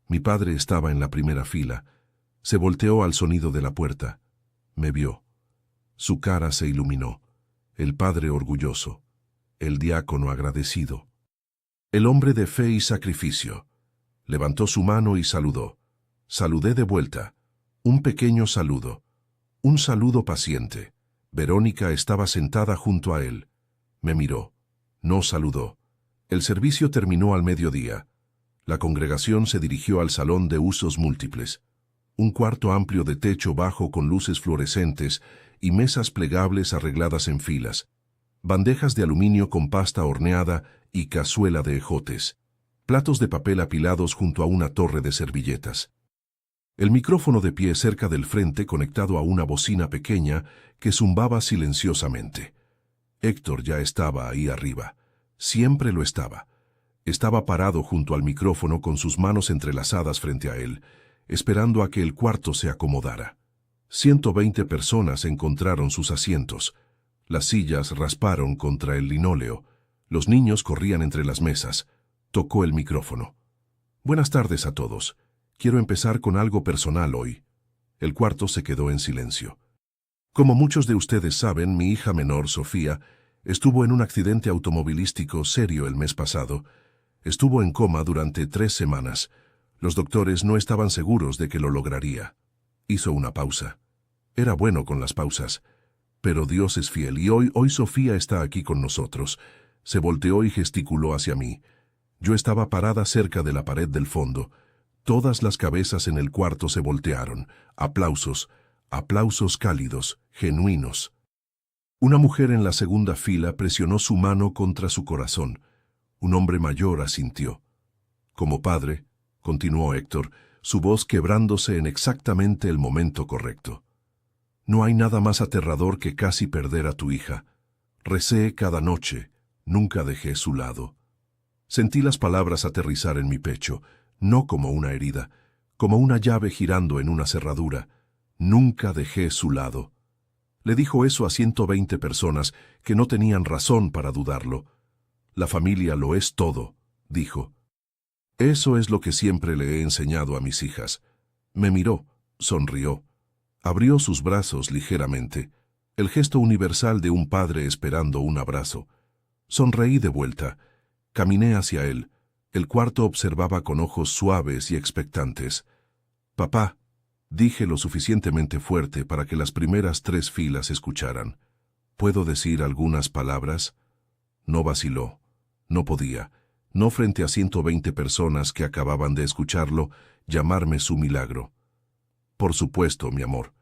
[SPEAKER 1] Mi padre estaba en la primera fila. Se volteó al sonido de la puerta. Me vio. Su cara se iluminó. El padre orgulloso. El diácono agradecido. El hombre de fe y sacrificio. Levantó su mano y saludó. Saludé de vuelta. Un pequeño saludo. Un saludo paciente. Verónica estaba sentada junto a él. Me miró. No saludó. El servicio terminó al mediodía. La congregación se dirigió al salón de usos múltiples. Un cuarto amplio de techo bajo con luces fluorescentes y mesas plegables arregladas en filas. Bandejas de aluminio con pasta horneada y cazuela de ejotes. Platos de papel apilados junto a una torre de servilletas. El micrófono de pie cerca del frente conectado a una bocina pequeña que zumbaba silenciosamente. Héctor ya estaba ahí arriba. Siempre lo estaba. Estaba parado junto al micrófono con sus manos entrelazadas frente a él, esperando a que el cuarto se acomodara. 120 personas encontraron sus asientos. Las sillas rasparon contra el linóleo. Los niños corrían entre las mesas. Tocó el micrófono. Buenas tardes a todos. Quiero empezar con algo personal hoy. El cuarto se quedó en silencio. Como muchos de ustedes saben, mi hija menor, Sofía, estuvo en un accidente automovilístico serio el mes pasado. Estuvo en coma durante 3 semanas. Los doctores no estaban seguros de que lo lograría. Hizo una pausa. Era bueno con las pausas. Pero Dios es fiel y hoy Sofía está aquí con nosotros. Se volteó y gesticuló hacia mí. Yo estaba parada cerca de la pared del fondo. Todas las cabezas en el cuarto se voltearon. Aplausos, aplausos cálidos, genuinos. Una mujer en la segunda fila presionó su mano contra su corazón. Un hombre mayor asintió. Como padre, continuó Héctor, su voz quebrándose en exactamente el momento correcto. No hay nada más aterrador que casi perder a tu hija. Recé cada noche, nunca dejé su lado. Sentí las palabras aterrizar en mi pecho, no como una herida, como una llave girando en una cerradura. Nunca dejé su lado. Le dijo eso a 120 personas que no tenían razón para dudarlo. La familia lo es todo, dijo. Eso es lo que siempre le he enseñado a mis hijas. Me miró, sonrió. Abrió sus brazos ligeramente, el gesto universal de un padre esperando un abrazo. Sonreí de vuelta. Caminé hacia él. El cuarto observaba con ojos suaves y expectantes. «Papá», dije lo suficientemente fuerte para que las primeras 3 filas escucharan. «¿Puedo decir algunas palabras?» No vaciló. No podía. No frente a 120 personas que acababan de escucharlo llamarme su milagro. «Por supuesto, mi amor».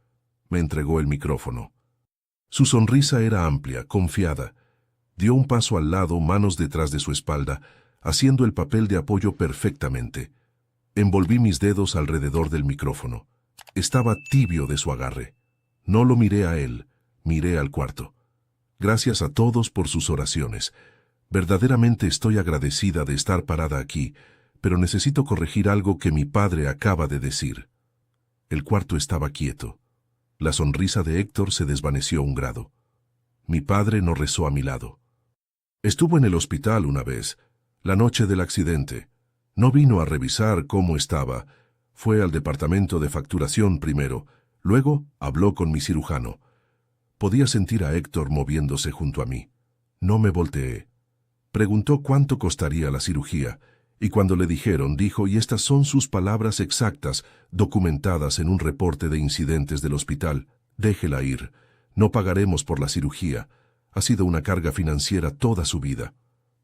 [SPEAKER 1] Me entregó el micrófono. Su sonrisa era amplia, confiada. Dio un paso al lado, manos detrás de su espalda, haciendo el papel de apoyo perfectamente. Envolví mis dedos alrededor del micrófono. Estaba tibio de su agarre. No lo miré a él, miré al cuarto. Gracias a todos por sus oraciones. Verdaderamente estoy agradecida de estar parada aquí, pero necesito corregir algo que mi padre acaba de decir. El cuarto estaba quieto. La sonrisa de Héctor se desvaneció un grado. Mi padre no rezó a mi lado. Estuvo en el hospital una vez, la noche del accidente. No vino a revisar cómo estaba. Fue al departamento de facturación primero, luego habló con mi cirujano. Podía sentir a Héctor moviéndose junto a mí. No me volteé. Preguntó cuánto costaría la cirugía, y cuando le dijeron, dijo, y estas son sus palabras exactas, documentadas en un reporte de incidentes del hospital: «Déjela ir. No pagaremos por la cirugía. Ha sido una carga financiera toda su vida».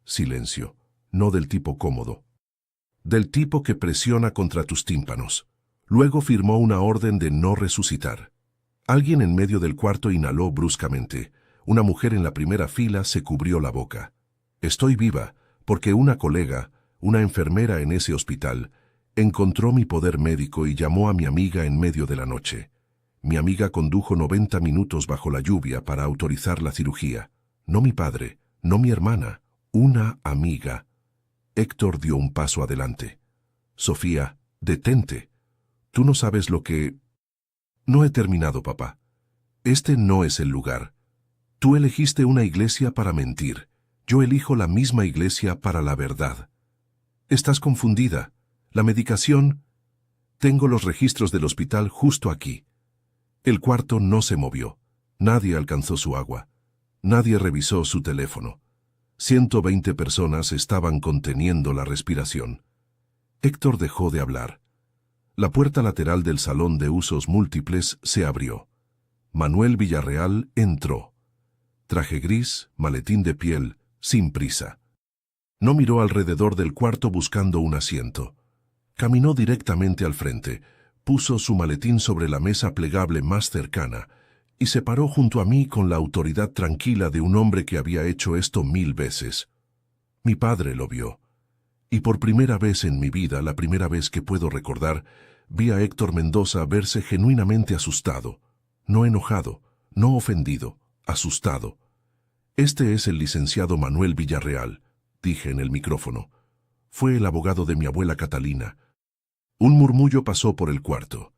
[SPEAKER 1] Silencio. No del tipo cómodo. Del tipo que presiona contra tus tímpanos. Luego firmó una orden de no resucitar. Alguien en medio del cuarto inhaló bruscamente. Una mujer en la primera fila se cubrió la boca. Estoy viva, porque una colega, una enfermera en ese hospital, encontró mi poder médico y llamó a mi amiga en medio de la noche. Mi amiga condujo 90 minutos bajo la lluvia para autorizar la cirugía. No mi padre, no mi hermana, una amiga. Héctor dio un paso adelante. «Sofía, detente. Tú no sabes lo que...» «No he terminado, papá. Este no es el lugar. Tú elegiste una iglesia para mentir. Yo elijo la misma iglesia para la verdad. Estás confundida. La medicación... Tengo los registros del hospital justo aquí». El cuarto no se movió. Nadie alcanzó su agua. Nadie revisó su teléfono. 120 personas estaban conteniendo la respiración. Héctor dejó de hablar. La puerta lateral del salón de usos múltiples se abrió. Manuel Villarreal entró. Traje gris, maletín de piel, sin prisa. No miró alrededor del cuarto buscando un asiento. Caminó directamente al frente, puso su maletín sobre la mesa plegable más cercana y se paró junto a mí con la autoridad tranquila de un hombre que había hecho esto 1000 veces. Mi padre lo vio. Y por primera vez en mi vida, la primera vez que puedo recordar, vi a Héctor Mendoza verse genuinamente asustado. No enojado, no ofendido, asustado. «Este es el licenciado Manuel Villarreal», dije en el micrófono. «Fue el abogado de mi abuela Catalina». Un murmullo pasó por el cuarto.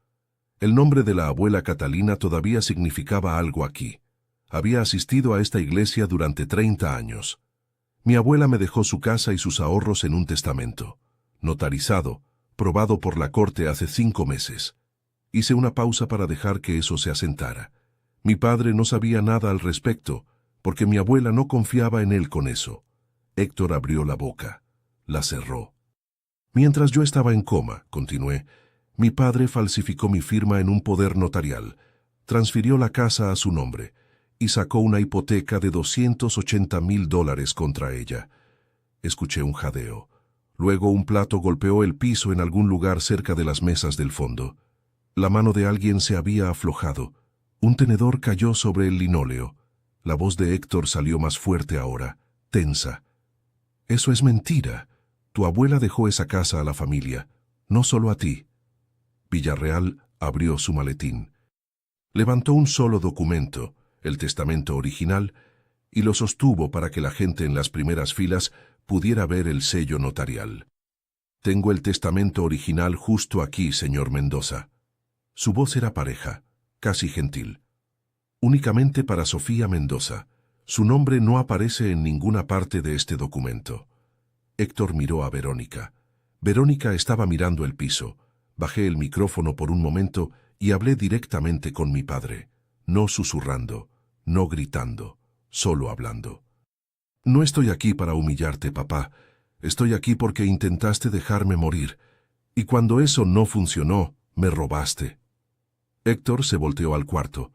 [SPEAKER 1] El nombre de la abuela Catalina todavía significaba algo aquí. Había asistido a esta iglesia durante 30 años. Mi abuela me dejó su casa y sus ahorros en un testamento, notarizado, probado por la corte hace 5 meses. Hice una pausa para dejar que eso se asentara. Mi padre no sabía nada al respecto, porque mi abuela no confiaba en él con eso. Héctor abrió la boca. La cerró. Mientras yo estaba en coma, continué, mi padre falsificó mi firma en un poder notarial, transfirió la casa a su nombre y sacó una hipoteca de $280,000 contra ella. Escuché un jadeo. Luego un plato golpeó el piso en algún lugar cerca de las mesas del fondo. La mano de alguien se había aflojado. Un tenedor cayó sobre el linóleo. La voz de Héctor salió más fuerte ahora, tensa. «Eso es mentira. Tu abuela dejó esa casa a la familia, no solo a ti». Villarreal abrió su maletín. Levantó un solo documento, el testamento original, y lo sostuvo para que la gente en las primeras filas pudiera ver el sello notarial. «Tengo el testamento original justo aquí, señor Mendoza». Su voz era pareja, casi gentil. «Únicamente para Sofía Mendoza. Su nombre no aparece en ninguna parte de este documento». Héctor miró a Verónica. Verónica estaba mirando el piso. Bajé el micrófono por un momento y hablé directamente con mi padre, no susurrando, no gritando, solo hablando. «No estoy aquí para humillarte, papá. Estoy aquí porque intentaste dejarme morir. Y cuando eso no funcionó, me robaste». Héctor se volteó al cuarto.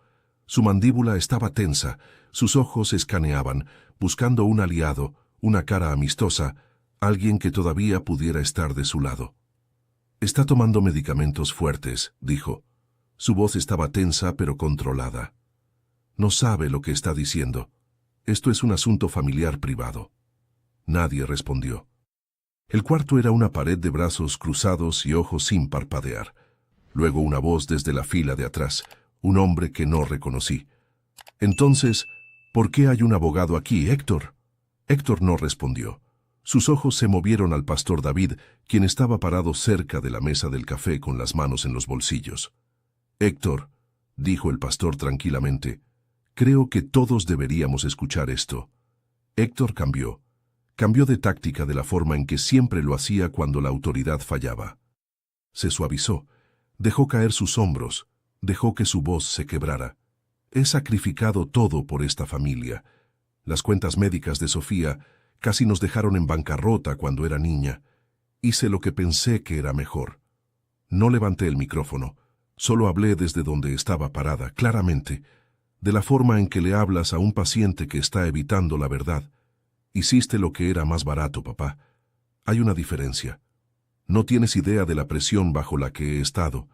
[SPEAKER 1] Su mandíbula estaba tensa, sus ojos escaneaban, buscando un aliado, una cara amistosa, alguien que todavía pudiera estar de su lado. «Está tomando medicamentos fuertes», dijo. Su voz estaba tensa pero controlada. «No sabe lo que está diciendo. Esto es un asunto familiar privado». Nadie respondió. El cuarto era una pared de brazos cruzados y ojos sin parpadear. Luego una voz desde la fila de atrás, un hombre que no reconocí. «Entonces, ¿por qué hay un abogado aquí, Héctor?» Héctor no respondió. Sus ojos se movieron al pastor David, quien estaba parado cerca de la mesa del café con las manos en los bolsillos. «Héctor», dijo el pastor tranquilamente, «creo que todos deberíamos escuchar esto». Héctor cambió. Cambió de táctica de la forma en que siempre lo hacía cuando la autoridad fallaba. Se suavizó, dejó caer sus hombros, dejó que su voz se quebrara. «He sacrificado todo por esta familia. Las cuentas médicas de Sofía casi nos dejaron en bancarrota cuando era niña. Hice lo que pensé que era mejor». No levanté el micrófono, solo hablé desde donde estaba parada, claramente, de la forma en que le hablas a un paciente que está evitando la verdad. «Hiciste lo que era más barato, papá. Hay una diferencia. No tienes idea de la presión bajo la que he estado,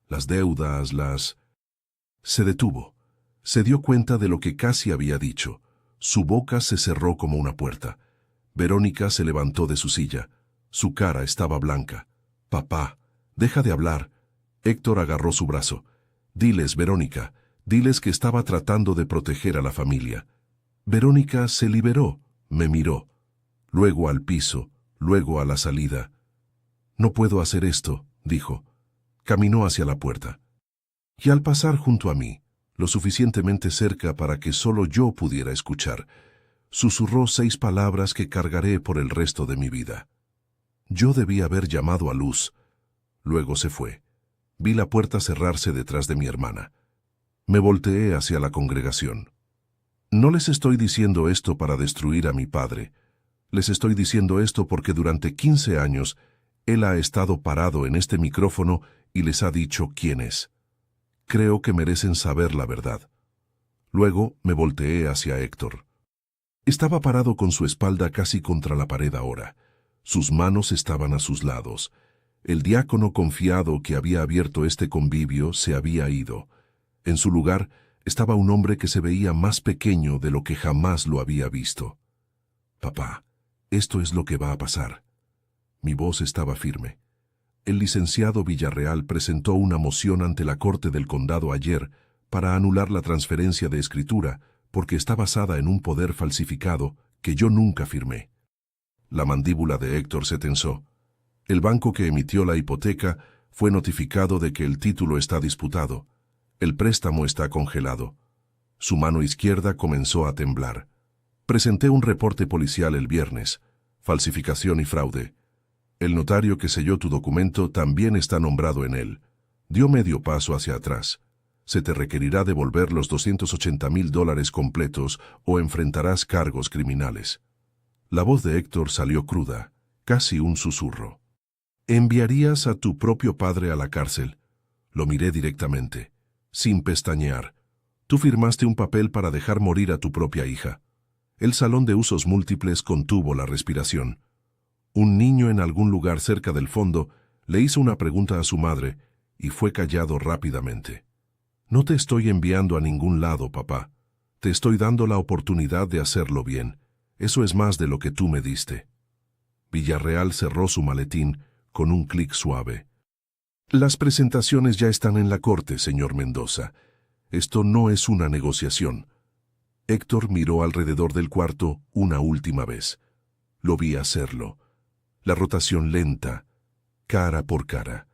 [SPEAKER 1] las deudas, las...». Se detuvo. Se dio cuenta de lo que casi había dicho. Su boca se cerró como una puerta. Verónica se levantó de su silla. Su cara estaba blanca. «Papá, deja de hablar». Héctor agarró su brazo. «Diles, Verónica, diles que estaba tratando de proteger a la familia». Verónica se liberó, me miró. Luego al piso, luego a la salida. «No puedo hacer esto», dijo. Caminó hacia la puerta. Y al pasar junto a mí, lo suficientemente cerca para que solo yo pudiera escuchar, susurró 6 palabras que cargaré por el resto de mi vida. Yo debí haber llamado a Luz. Luego se fue. Vi la puerta cerrarse detrás de mi hermana. Me volteé hacia la congregación. No les estoy diciendo esto para destruir a mi padre. Les estoy diciendo esto porque durante 15 años él ha estado parado en este micrófono y les ha dicho quién es. Creo que merecen saber la verdad. Luego me volteé hacia Héctor. Estaba parado con su espalda casi contra la pared ahora. Sus manos estaban a sus lados. El diácono confiado que había abierto este convivio se había ido. En su lugar estaba un hombre que se veía más pequeño de lo que jamás lo había visto. «Papá, esto es lo que va a pasar». Mi voz estaba firme. El licenciado Villarreal presentó una moción ante la Corte del Condado ayer para anular la transferencia de escritura porque está basada en un poder falsificado que yo nunca firmé. La mandíbula de Héctor se tensó. El banco que emitió la hipoteca fue notificado de que el título está disputado. El préstamo está congelado. Su mano izquierda comenzó a temblar. Presenté un reporte policial el viernes. Falsificación y fraude. El notario que selló tu documento también está nombrado en él. Dio medio paso hacia atrás. Se te requerirá devolver los $280,000 completos o enfrentarás cargos criminales. La voz de Héctor salió cruda, casi un susurro. ¿Enviarías a tu propio padre a la cárcel? Lo miré directamente, sin pestañear. Tú firmaste un papel para dejar morir a tu propia hija. El salón de usos múltiples contuvo la respiración. Un niño en algún lugar cerca del fondo le hizo una pregunta a su madre y fue callado rápidamente. No te estoy enviando a ningún lado, papá. Te estoy dando la oportunidad de hacerlo bien. Eso es más de lo que tú me diste. Villarreal cerró su maletín con un clic suave. Las presentaciones ya están en la corte, señor Mendoza. Esto no es una negociación. Héctor miró alrededor del cuarto una última vez. Lo vi hacerlo. La rotación lenta, cara por cara.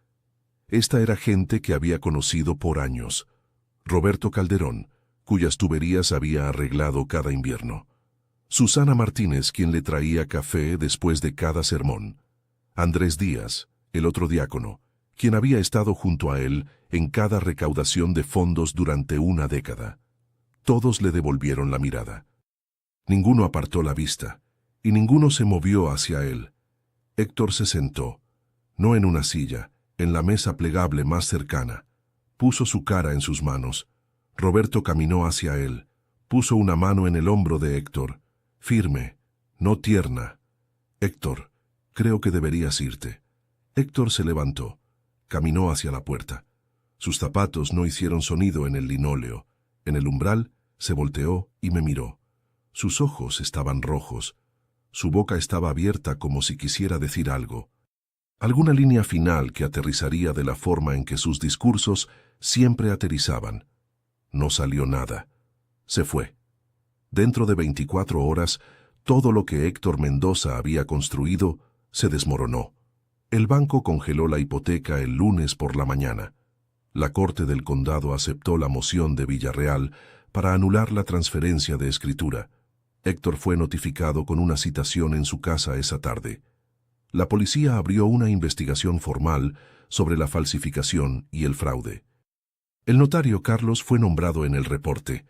[SPEAKER 1] Esta era gente que había conocido por años. Roberto Calderón, cuyas tuberías había arreglado cada invierno. Susana Martínez, quien le traía café después de cada sermón. Andrés Díaz, el otro diácono, quien había estado junto a él en cada recaudación de fondos durante una década. Todos le devolvieron la mirada. Ninguno apartó la vista, y ninguno se movió hacia él. Héctor se sentó, no en una silla, en la mesa plegable más cercana. Puso su cara en sus manos. Roberto caminó hacia él. Puso una mano en el hombro de Héctor, firme, no tierna. Héctor, creo que deberías irte. Héctor se levantó. Caminó hacia la puerta. Sus zapatos no hicieron sonido en el linóleo. En el umbral se volteó y me miró. Sus ojos estaban rojos. Su boca estaba abierta como si quisiera decir algo. Alguna línea final que aterrizaría de la forma en que sus discursos siempre aterrizaban. No salió nada. Se fue. Dentro de 24 horas, todo lo que Héctor Mendoza había construido se desmoronó. El banco congeló la hipoteca el lunes por la mañana. La Corte del Condado aceptó la moción de Villarreal para anular la transferencia de escritura. Héctor fue notificado con una citación en su casa esa tarde. La policía abrió una investigación formal sobre la falsificación y el fraude. El notario Carlos fue nombrado en el reporte.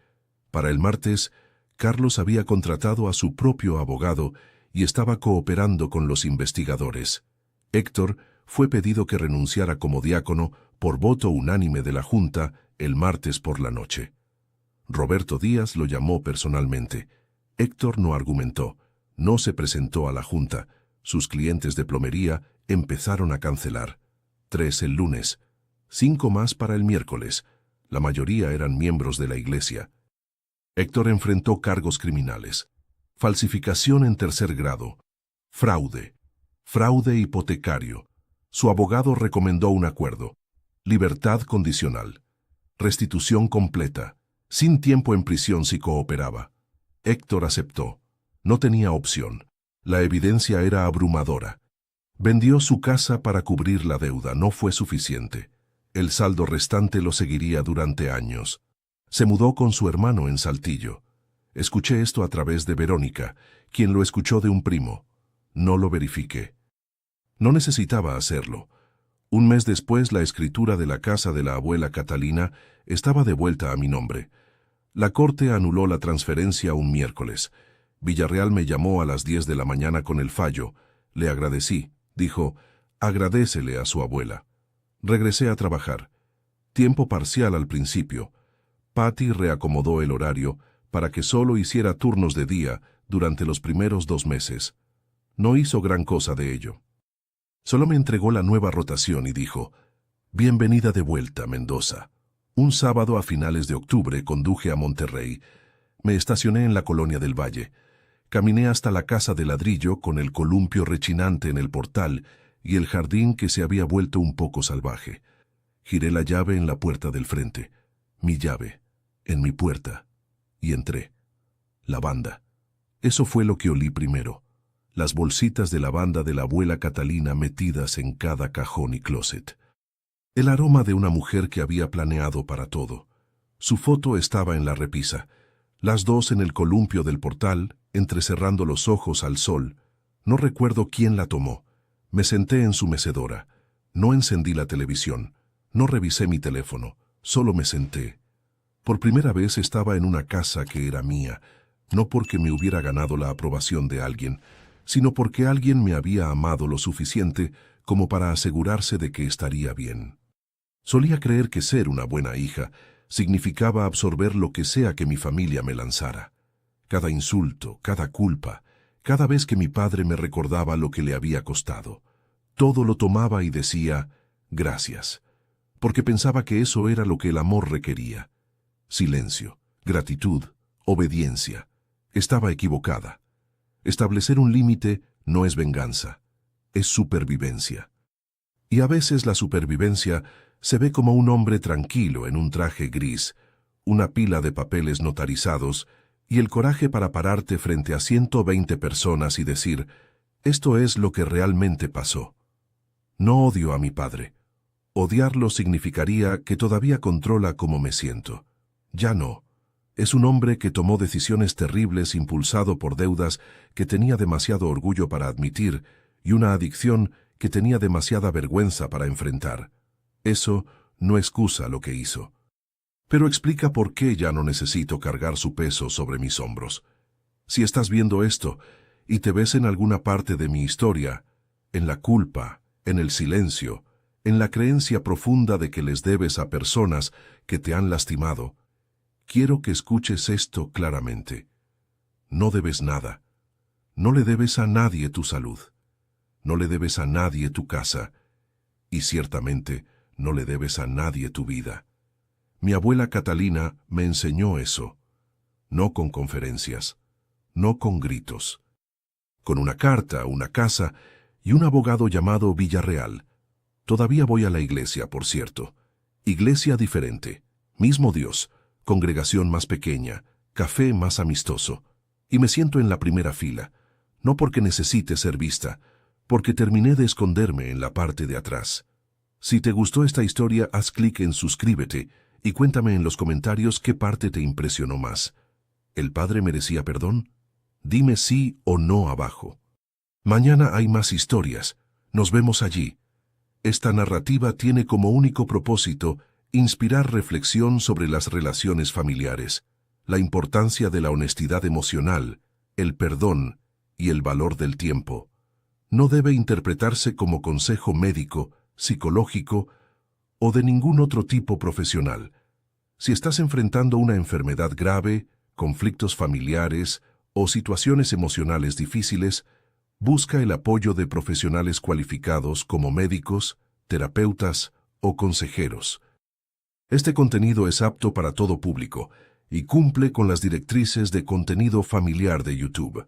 [SPEAKER 1] Para el martes, Carlos había contratado a su propio abogado y estaba cooperando con los investigadores. Héctor fue pedido que renunciara como diácono por voto unánime de la Junta el martes por la noche. Roberto Díaz lo llamó personalmente. Héctor no argumentó, no se presentó a la Junta. Sus clientes de plomería empezaron a cancelar. 3 el lunes, 5 más para el miércoles. La mayoría eran miembros de la iglesia. Héctor enfrentó cargos criminales. Falsificación en 3er grado. Fraude hipotecario. Su abogado recomendó un acuerdo. Libertad condicional. Restitución completa. Sin tiempo en prisión si cooperaba. Héctor aceptó. No tenía opción. La evidencia era abrumadora. Vendió su casa para cubrir la deuda. No fue suficiente. El saldo restante lo seguiría durante años. Se mudó con su hermano en Saltillo. Escuché esto a través de Verónica, quien lo escuchó de un primo. No lo verifiqué. No necesitaba hacerlo. Un mes después, la escritura de la casa de la abuela Catalina estaba de vuelta a mi nombre. La corte anuló la transferencia un miércoles. Villarreal me llamó a las 10 de la mañana con el fallo. Le agradecí. Dijo, agradécele a su abuela. Regresé a trabajar. Tiempo parcial al principio. Patty reacomodó el horario para que solo hiciera turnos de día durante los primeros 2 meses. No hizo gran cosa de ello. Solo me entregó la nueva rotación y dijo, bienvenida de vuelta, Mendoza. Un sábado a finales de octubre conduje a Monterrey. Me estacioné en la colonia del Valle. Caminé hasta la casa de ladrillo con el columpio rechinante en el portal y el jardín que se había vuelto un poco salvaje. Giré la llave en la puerta del frente. Mi llave, en mi puerta. Y entré. Lavanda. Eso fue lo que olí primero. Las bolsitas de lavanda de la abuela Catalina metidas en cada cajón y closet. El aroma de una mujer que había planeado para todo. Su foto estaba en la repisa. Las dos en el columpio del portal, entrecerrando los ojos al sol. No recuerdo quién la tomó. Me senté en su mecedora. No encendí la televisión. No revisé mi teléfono. Solo me senté. Por primera vez estaba en una casa que era mía, no porque me hubiera ganado la aprobación de alguien, sino porque alguien me había amado lo suficiente como para asegurarse de que estaría bien. Solía creer que ser una buena hija significaba absorber lo que sea que mi familia me lanzara. Cada insulto, cada culpa, cada vez que mi padre me recordaba lo que le había costado. Todo lo tomaba y decía, gracias, porque pensaba que eso era lo que el amor requería. Silencio, gratitud, obediencia. Estaba equivocada. Establecer un límite no es venganza, es supervivencia. Y a veces la supervivencia se ve como un hombre tranquilo en un traje gris, una pila de papeles notarizados y el coraje para pararte frente a 120 personas y decir, esto es lo que realmente pasó. No odio a mi padre. Odiarlo significaría que todavía controla cómo me siento. Ya no. Es un hombre que tomó decisiones terribles impulsado por deudas que tenía demasiado orgullo para admitir y una adicción que tenía demasiada vergüenza para enfrentar. Eso no excusa lo que hizo. Pero explica por qué ya no necesito cargar su peso sobre mis hombros. Si estás viendo esto y te ves en alguna parte de mi historia, en la culpa, en el silencio, en la creencia profunda de que les debes a personas que te han lastimado, quiero que escuches esto claramente. No debes nada. No le debes a nadie tu salud. No le debes a nadie tu casa. Y ciertamente no le debes a nadie tu vida. Mi abuela Catalina me enseñó eso. No con conferencias, no con gritos. Con una carta, una casa y un abogado llamado Villarreal. Todavía voy a la iglesia, por cierto. Iglesia diferente, mismo Dios, congregación más pequeña, café más amistoso. Y me siento en la primera fila, no porque necesite ser vista, porque terminé de esconderme en la parte de atrás. Si te gustó esta historia, haz clic en suscríbete y cuéntame en los comentarios qué parte te impresionó más. ¿El padre merecía perdón? Dime sí o no abajo. Mañana hay más historias. Nos vemos allí. Esta narrativa tiene como único propósito inspirar reflexión sobre las relaciones familiares, la importancia de la honestidad emocional, el perdón y el valor del tiempo. No debe interpretarse como consejo médico, psicológico o de ningún otro tipo profesional. Si estás enfrentando una enfermedad grave, conflictos familiares o situaciones emocionales difíciles, busca el apoyo de profesionales cualificados como médicos, terapeutas o consejeros. Este contenido es apto para todo público y cumple con las directrices de contenido familiar de YouTube.